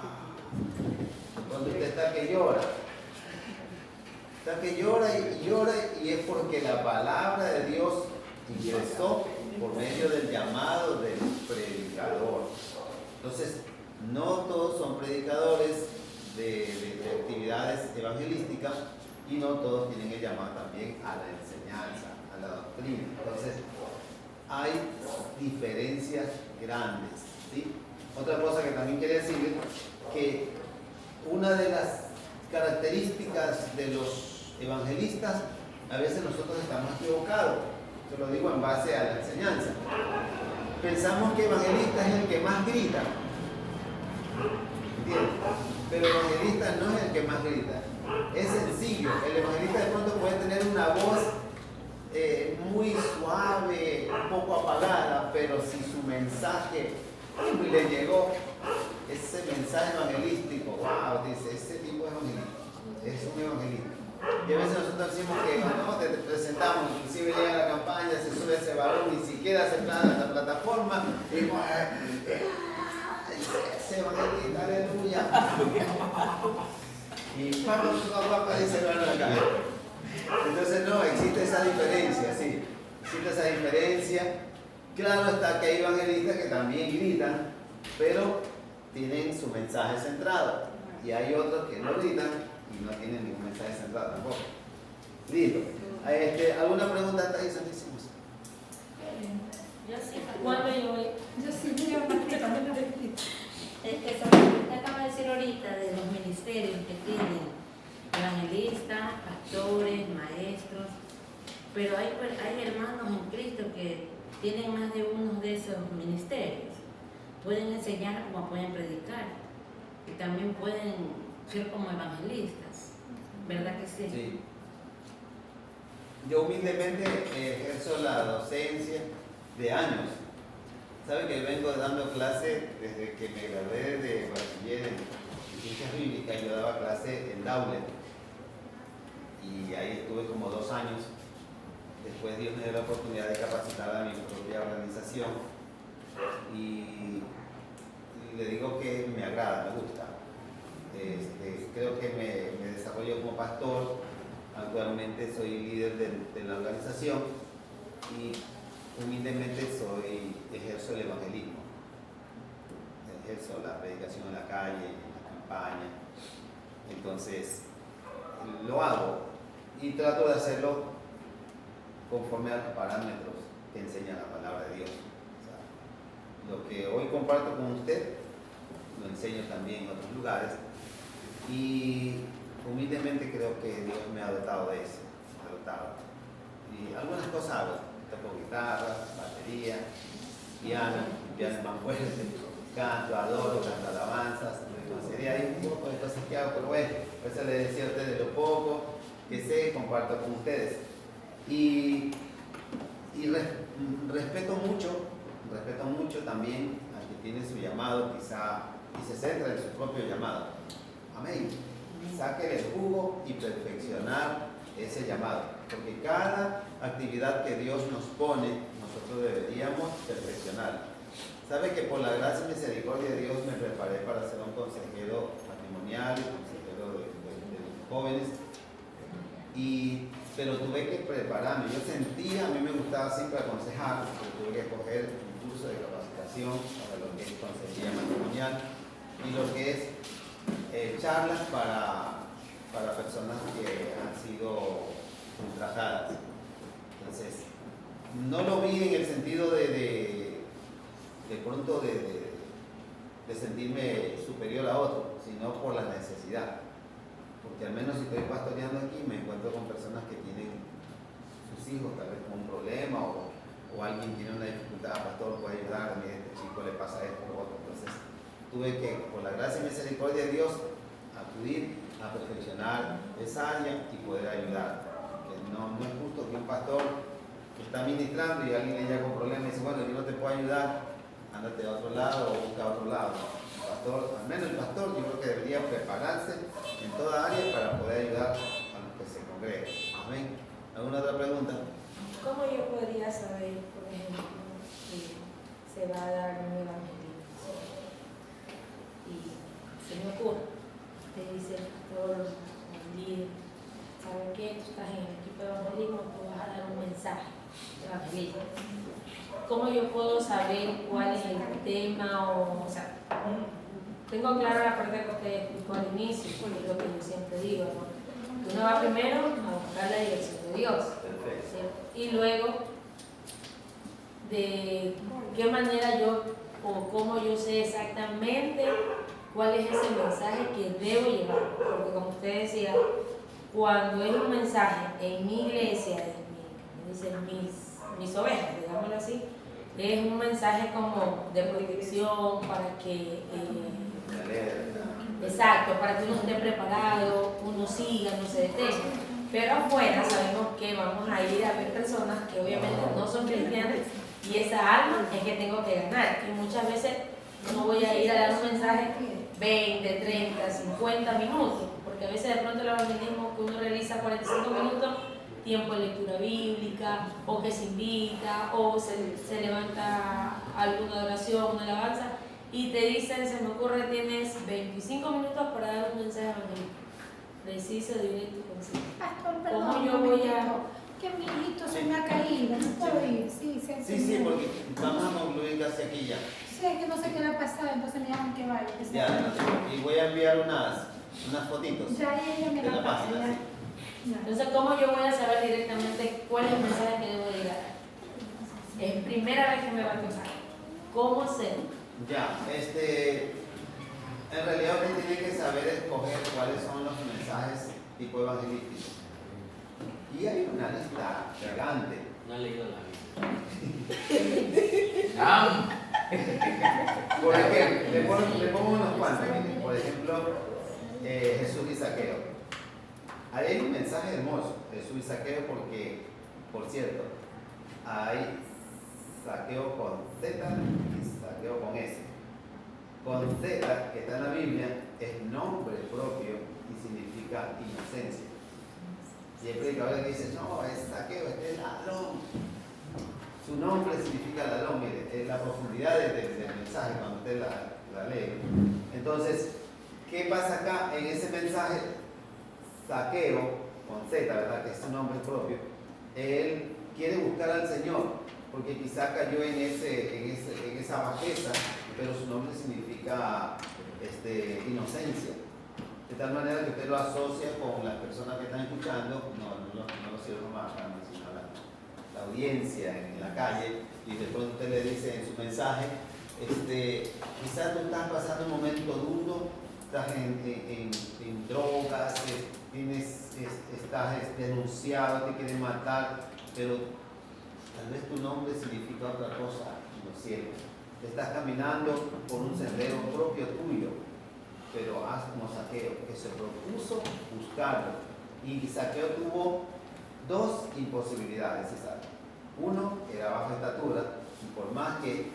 cuando usted está que llora y llora, y es porque la palabra de Dios ingresó por medio del llamado del predicador. Entonces, no todos son predicadores de actividades evangelísticas y no todos tienen el llamado también a la enseñanza, a la doctrina. Entonces, hay diferencias grandes, ¿sí? Otra cosa que también quería decir, que una de las características de los evangelistas, a veces nosotros estamos equivocados, se lo digo en base a la enseñanza. Pensamos que evangelista es el que más grita, ¿entiendes? Pero el evangelista no es el que más grita, es sencillo. El evangelista de pronto puede tener una voz muy suave, un poco apagada, pero si su mensaje le llegó, ese mensaje evangelístico, wow, dice, ese tipo de evangelista es un evangelista. Y a veces nosotros decimos que no, te presentamos, inclusive llega a la campaña, se sube ese varón, ni siquiera se plana en la plataforma, y ese evangelista, aleluya. Y cuando tu papá dice hermano acá. Entonces no, existe esa diferencia, sí. Existe esa diferencia. Claro está que hay evangelistas que también gritan, pero tienen su mensaje centrado. Y hay otros que no gritan y no tienen ningún mensaje centrado tampoco. Listo. ¿Alguna pregunta hasta ahí, Santísimos? Yo sí. ¿Cuándo yo voy? Yo sí, mira, Martita, también lo Sobre lo que usted acaba de decir ahorita de los ministerios que tienen evangelistas, pastores, maestros, pero hay hermanos en Cristo que tienen más de uno de esos ministerios. Pueden enseñar como pueden predicar y también pueden ser como evangelistas, ¿verdad que sí? Sí. Yo humildemente ejerzo la docencia de años. Saben que vengo dando clase desde que me gradué de bachiller en ciencias bíblicas. Yo daba clase en Daule y ahí estuve como 2 años. Después Dios me dio la oportunidad de capacitar a mi propia organización y le digo que me agrada, me gusta. Creo que me desarrollo como pastor. Actualmente soy líder de la organización y humildemente ejerzo el evangelismo, ejerzo la predicación en la calle, en la campaña. Entonces lo hago y trato de hacerlo conforme a los parámetros que enseña la palabra de Dios. O sea, lo que hoy comparto con usted lo enseño también en otros lugares y humildemente creo que Dios me ha dotado de eso, y algunas cosas hago. Toco guitarra, batería, piano es más fuerte, canto, adoro, canto alabanzas, sería ahí un poco de cosas que hago, pero bueno, por eso les decía a ustedes lo poco que sé, comparto con ustedes. Y respeto mucho también al que tiene su llamado, quizá, y se centra en su propio llamado. Amén. Sáquele el jugo y perfeccionar ese llamado, porque cada actividad que Dios nos pone, nosotros deberíamos perfeccionar. Sabe que por la gracia y misericordia de Dios me preparé para ser un consejero matrimonial, consejero de los jóvenes, pero tuve que prepararme. Yo sentía, a mí me gustaba siempre aconsejar, pero tuve que coger un curso de capacitación para lo que es consejería matrimonial y lo que es charlas para personas que han sido ultrajadas. Entonces, no lo vi en el sentido de pronto de sentirme superior a otro, sino por la necesidad. Porque al menos si estoy pastoreando aquí, me encuentro con personas que tienen sus hijos tal vez con un problema o alguien tiene una dificultad, pastor, puede ayudar, mire, este chico le pasa esto o otro. Entonces, tuve que, por la gracia y misericordia de Dios, acudir a perfeccionar esa área y poder ayudar. Porque no es justo que un pastor está ministrando y alguien le llega con problemas y dice, bueno, yo no te puedo ayudar, ándate a otro lado o busca a otro lado. El pastor, al menos el pastor, yo creo que debería prepararse en toda área para poder ayudar a los que se congreguen. Amén. ¿Alguna otra pregunta? ¿Cómo yo podría saber, por ejemplo, que se va a dar un evangelismo? Y se me ocurre, te dice el pastor, el líder, ¿sabes qué? Tú estás en el equipo de evangelismo, tú vas a dar un mensaje de evangelismo. ¿Cómo yo puedo saber cuál es el tema? O sea, tengo claro la parte que usted explicó al inicio, es lo que yo siempre digo, ¿no? Uno va primero a buscar la dirección de Dios. ¿Sí? Y luego, de qué manera yo, o cómo yo sé exactamente cuál es ese mensaje que debo llevar. Porque como usted decía, cuando es un mensaje en mi iglesia, dicen mis ovejas, digámoslo así, es un mensaje como de protección para que exacto, para que uno esté preparado, uno siga, no se detenga. Pero afuera sabemos que vamos a ir a ver personas que obviamente no son cristianas y esa alma es que tengo que ganar. Y muchas veces no voy a ir a dar un mensaje 20, 30, 50 minutos, porque a veces de pronto el evangelismo que uno realiza 45 minutos, tiempo de lectura bíblica, o que se invita, o se levanta alguna oración, una alabanza, y te dicen, se me ocurre, tienes 25 minutos para dar un mensaje evangélico. Preciso, directo y conciso. Pastor, ¿Cómo perdón, yo voy a...? que mi hijito se me ha caído, no puedo ir. Sí, porque vamos a concluir casi aquí ya. Sí, es que no sé qué le ha pasado, entonces me llaman que vaya. Que Ya, y voy a enviar unas fotitos ya ella me de la la pasa, página. ya. Sí. Ya. Entonces, ¿cómo yo voy a saber directamente cuál es el mensaje que debo de dar? Es primera vez que me va a tocar. ¿Cómo sé? Ya, en realidad usted tiene que saber escoger cuáles son los mensajes tipo evangelísticos. Y hay una lista gigante. No he leído la Por ejemplo, le pongo unos cuantos. Miren. Por ejemplo, Jesús y Zaqueo. Ahí hay un mensaje hermoso, Jesús y Zaqueo, porque, por cierto, hay Zaqueo con Z y Zaqueo con S. Con Z, que está en la Biblia, es nombre propio y significa inocencia. Y el predicador dice, no, es Zaqueo, este es ladrón. Su nombre significa ladrón, mire, es la profundidad del mensaje cuando usted la lee. Entonces, ¿qué pasa acá en ese mensaje? Zaqueo, con Z, ¿verdad? Que es su nombre propio, él quiere buscar al Señor, porque quizá cayó en esa bajeza, pero su nombre significa inocencia. De tal manera que usted lo asocia con las personas que están escuchando, no los siervos más grandes, sino la audiencia en la calle, y después usted le dice en su mensaje, quizás tú estás pasando un momento duro, estás en drogas, estás denunciado, te quieren matar, pero tal vez tu nombre significa otra cosa en los cielos. Estás caminando por un sendero propio tuyo, pero haz como Zaqueo, que se propuso buscarlo. Y Zaqueo tuvo dos imposibilidades, ¿sí sabe? Uno, era baja estatura, y por más que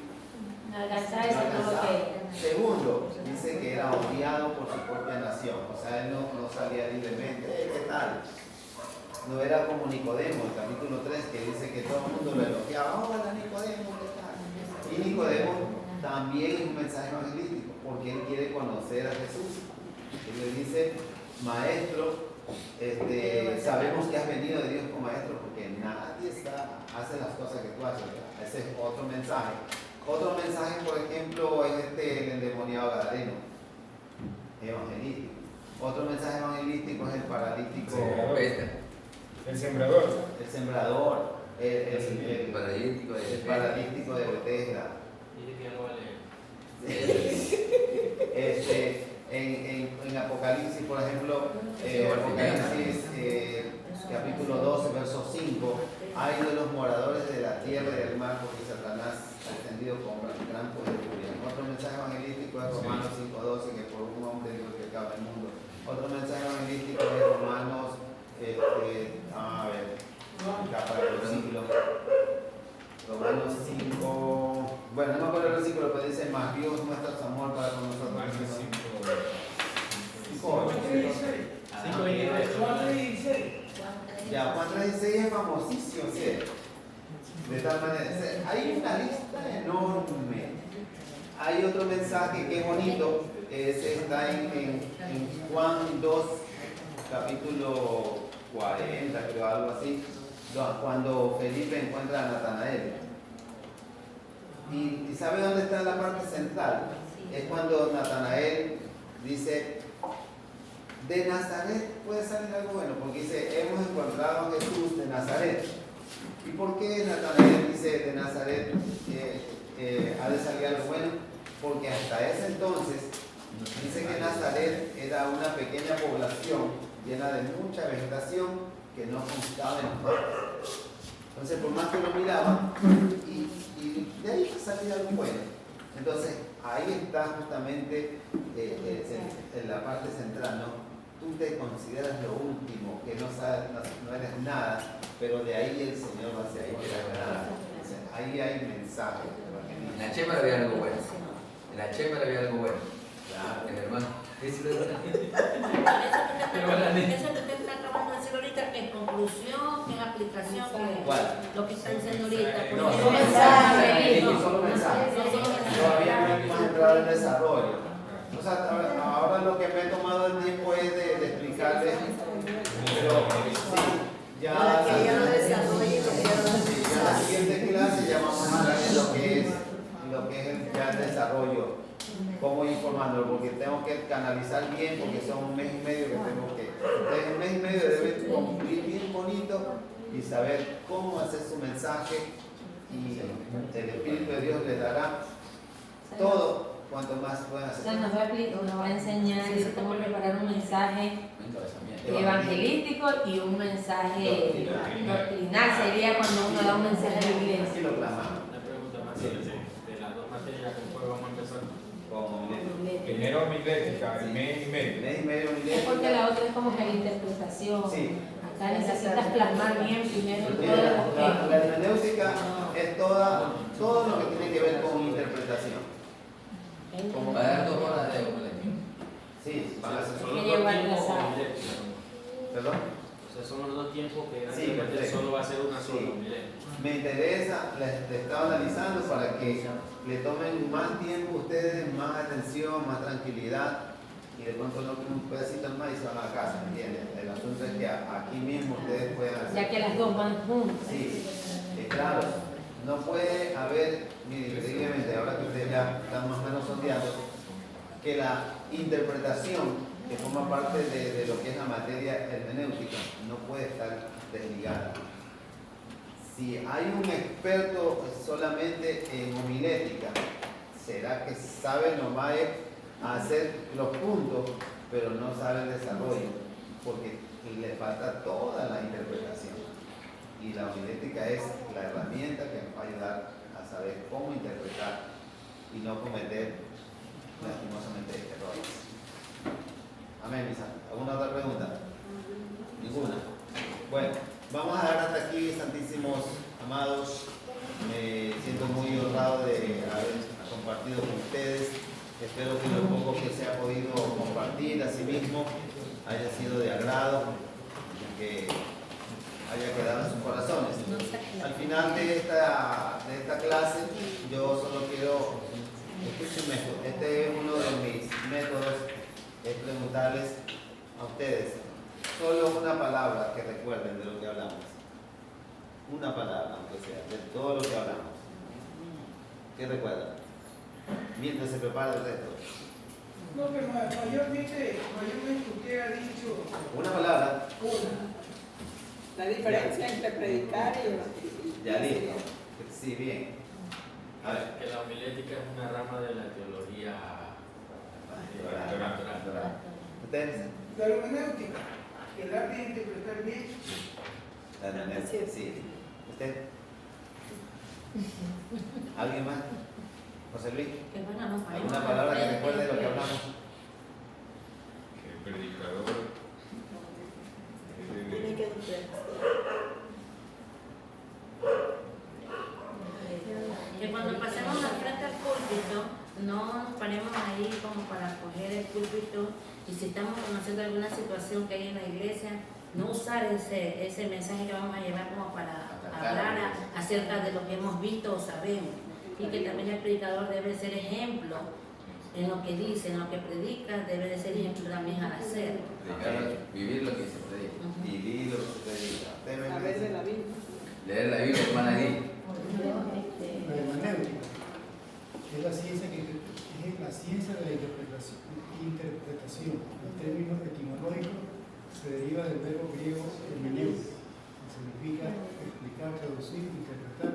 Alcanzar ese todo que... Segundo, dice que era odiado por su propia nación, o sea, él no salía libremente. ¿Qué tal? No era como Nicodemo, el capítulo 3, que dice que todo el mundo lo elogiaba. Hola Nicodemo, ¿qué tal? Y Nicodemo también es un mensaje evangelístico, porque él quiere conocer a Jesús. Él le dice, maestro, sabemos que has venido de Dios como maestro, porque nadie hace las cosas que tú haces. Ese es otro mensaje. Otro mensaje, por ejemplo, es el endemoniado gadareno, evangelístico. Otro mensaje evangelístico es el paralítico, El sembrador. el sembrador, el paralítico paralítico de Bethesda. Dice que ya no va a leer. En Apocalipsis, por ejemplo, Apocalipsis capítulo 12, verso 5, hay de los moradores de la tierra y del mar, porque Satanás ha extendido con gran poder y furia. Otro mensaje evangelístico es Romanos 5:12, que por un hombre Dios que acaba el mundo. Otro mensaje evangelístico es Romanos, para el versículo. Romanos 5, bueno, no me acuerdo el versículo, pero dice, más Dios muestra su amor para con nosotros. Ya, Juan 3:16 es famosísimo, ¿sí? De tal manera, hay una lista enorme. Hay otro mensaje que es bonito, está en Juan 2, capítulo 40, creo, algo así, cuando Felipe encuentra a Natanael. ¿Y sabe dónde está la parte central? Es cuando Natanael dice, de Nazaret puede salir algo bueno, porque dice, hemos encontrado a Jesús de Nazaret. ¿Y por qué Natanael dice de Nazaret ha de salir algo bueno? Porque hasta ese entonces dice que Nazaret era una pequeña población llena de mucha vegetación que no constaba en los mapas. Entonces, por más que lo miraban, y de ahí salía algo bueno. Entonces, ahí está justamente en la parte central, ¿no? Tú te consideras lo último, que no eres nada, pero de ahí el Señor va hacia ahí, que eres nada. O sea, ahí hay mensaje. En la Chema había algo bueno. En la Chema había algo bueno. Claro. En el hermano. Eso que usted está acabando de decir ahorita, que es conclusión, que es aplicación, que ¿Cuál? lo que está diciendo ahorita. No, Un solo mensaje. mensaje. Solo mensaje. Todavía no hemos entrado en Pero sí, ya Para que ella lo la- desarrolle, lo que ella lo sí, ya la siguiente clase ya vamos a hablar de lo que es ya el desarrollo, cómo ir formándolo, porque tengo que canalizar bien, porque son un mes y medio que tengo que. Ustedes en un mes y medio deben concluir bien bonito y saber cómo hacer su mensaje, y el Espíritu de Dios les dará todo cuanto más puedan O hacer. sea, nos va a enseñar cómo preparar un mensaje evangelístico y un mensaje doctrinal. Sería cuando uno da un mensaje a la iglesia. Así lo clamamos. Una pregunta más de las dos materias con cuál vamos a empezar. Como Primero homilética, el mes y medio. mes y medio Es porque la otra es como que la interpretación. Sí. Acá necesitas plasmar bien primero todo Mira, lo la que. hermenéutica es todo lo que tiene que ver con interpretación. Va a dar 2 horas de homilética. Sí, van a ser Son Hay los que dos llevar tiempos la sal. homilética, ¿no? ¿Perdón? O sea, son los dos tiempos que Sí, antes perfecto. solo va a ser una Sí. sola homilética. Me interesa, le estaba analizando para que le tomen más tiempo ustedes, más atención, más tranquilidad, y de pronto no un pedacito más y se van a casa, ¿entienden? El asunto es que aquí mismo ustedes pueden hacer. Ya que las dos van juntas. Sí, claro, no puede haber, mire, increíblemente, ahora que ustedes ya están más o menos sondeando, que la interpretación que forma parte de lo que es la materia hermenéutica no puede estar desligada. Si hay un experto solamente en homilética, será que sabe nomás hacer los puntos, pero no sabe el desarrollo, porque le falta toda la interpretación. Y la homilética es la herramienta que nos va a ayudar a saber cómo interpretar y no cometer lastimosamente errores. Amén, Misa. ¿Alguna otra pregunta? Ninguna. Bueno, vamos a dejar hasta aquí, santísimos amados. Me siento muy honrado de haber compartido con ustedes. Espero que lo poco que se ha podido compartir a sí mismo haya sido de agrado y que haya quedado en sus corazones. Al final de esta clase, yo solo quiero, escúchenme esto, este es uno de mis métodos, es preguntarles a ustedes solo una palabra que recuerden de lo que hablamos. Una palabra, aunque sea, de todo lo que hablamos. ¿Qué recuerdan? Mientras se prepara el resto. No, pero mayormente usted ha dicho Una palabra. La diferencia entre predicar y Ya listo. Sí, bien. A ver. Que la homilética es una rama de la teología natural. ¿Ustedes? la hermenéutica, que el arte de interpretar bien. La hermenéutica, sí. ¿Usted? ¿Alguien más? José Luis. Que bueno, nos ponemos ¿Alguna palabra que al recuerde de lo que frente. hablamos? Que el predicador tiene que diferenciar. Que cuando pasemos al frente al púlpito, no nos paremos ahí como para coger el púlpito, y si estamos conociendo alguna situación que hay en la iglesia, no usar ese mensaje que vamos a llevar como para hablar acerca de lo que hemos visto o sabemos. Y que también el predicador debe ser ejemplo en lo que dice, en lo que predica, debe de ser ejemplo también al hacer. Vivir lo que se predica. Vivir lo que usted diga. ¿Usted me Saber dice? de la Biblia. Leer la Biblia, hermana Gui. La hermenéutica es la ciencia de la interpretación. El término etimológico se deriva del verbo griego hermeneuta, que significa explicar, traducir, interpretar.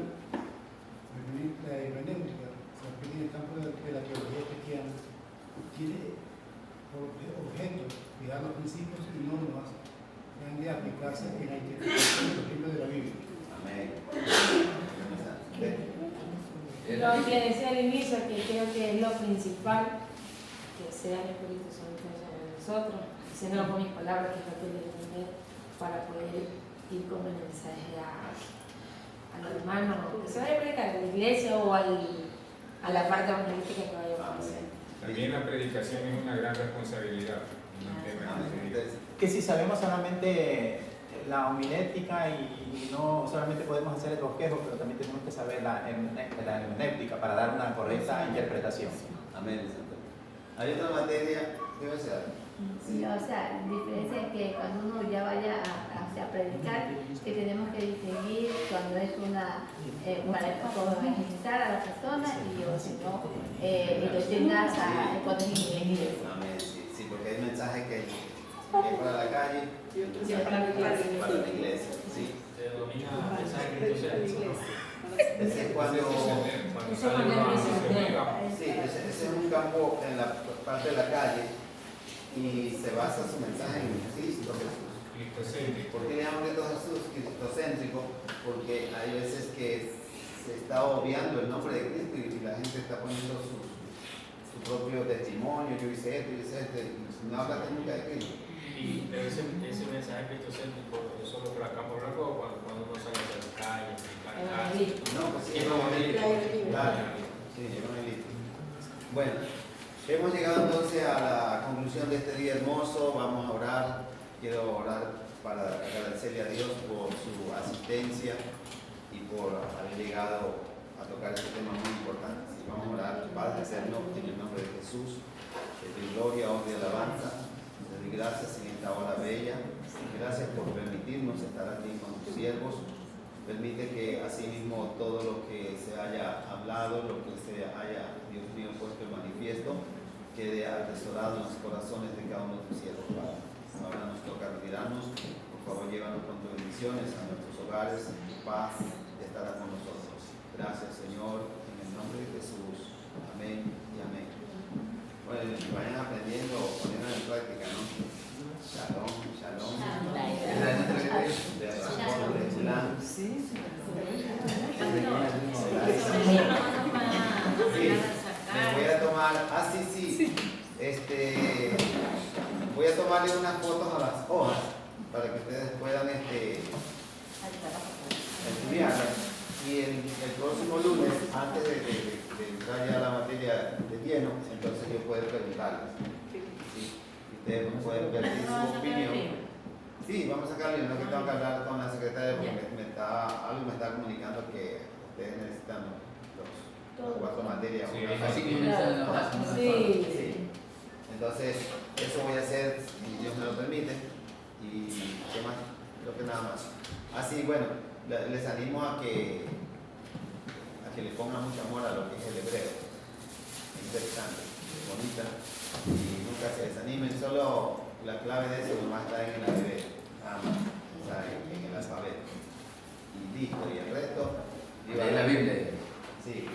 La hermenéutica se aplica en el campo de la teología cristiana. Tiene por objeto cuidar los principios y normas que han de aplicarse en la interpretación de los libros de la Biblia. Amén. Lo que decía al inicio, que creo que es lo principal, que sea el Espíritu Santo en nosotros, diciéndolo con mis palabras, que es lo que le entender, para poder ir con el mensaje al hermano, que se vaya a predicar a la iglesia o a la parte evangelística que vaya a hacer. también la predicación es una gran responsabilidad. Un tema de predicación. Que si sabemos solamente la homilética y no solamente podemos hacer el bosquejo, pero también tenemos que saber la hermenéutica para dar una correcta interpretación. Amén. Hay otra materia, debe ser. Sí, o sea, la diferencia es que cuando uno ya vaya a predicar, que tenemos que distinguir cuando es una para evangelizar a la persona y o si no, y lo tengas cuando es en la iglesia. Amén, sí, sí, porque hay mensajes que es para la calle y otros para la iglesia. Sí. Se denomina mensaje cristocéntrico. Ese es cuando. Sí, ese es un campo en la parte de la calle y se basa su mensaje en Cristo Jesús. ¿Por qué le llaman Cristo Jesús cristocéntrico? Porque hay veces que se está obviando el nombre de Cristo y la gente está poniendo su propio testimonio. Yo hice esto, y no habla nunca de Cristo. Y ese mensaje cristocéntrico es solo para Campo Blanco cuando uno sale a la calle, No, pues sí, claro. Sí, bueno, hemos llegado entonces a la conclusión de este día hermoso. Vamos a orar. Quiero orar para agradecerle a Dios por su asistencia y por haber llegado a tocar este tema muy importante. Sí, vamos a orar, Padre eterno, en el nombre de Jesús. Te doy gloria, honra y alabanza. Te doy gracias en esta hora bella. Gracias por permitirnos estar aquí con tus siervos. Permite que asimismo todo lo que se haya hablado, lo que se haya, Dios mío, puesto en manifiesto, quede atesorado en los corazones de cada uno de tus siervos, Padre. Ahora nos toca retirarnos. Por favor, llévanos con tus bendiciones a nuestros hogares. Tu paz estará con nosotros. Gracias, Señor, en el nombre de Jesús. Amén y amén. Bueno, que vayan aprendiendo, poniendo en práctica, ¿no? Shalom, shalom. De Ramón, de Chulán. Sí. Me voy a tomar, sí. Voy a tomarle unas fotos a las hojas para que ustedes puedan estudiarlas. Y el próximo lunes, antes de entrar ya a la materia de lleno, entonces yo puedo preguntarles. ¿Sí? Ustedes pueden ver su opinión. Sí, vamos a sacarle, no que tengo que hablar con la secretaria porque algo me está comunicando que ustedes necesitan los 4 materias. Sí. Entonces, eso voy a hacer si Dios me lo permite. Y qué más, creo que nada más. Así, bueno, les animo a que le pongan mucho amor a lo que es el hebreo. Es interesante, es bonita. Y nunca se desanimen, solo la clave de eso nomás está en el alfabeto, nada más, está en el alfabeto. Y listo, y el resto. ¿Lee la Biblia? Sí.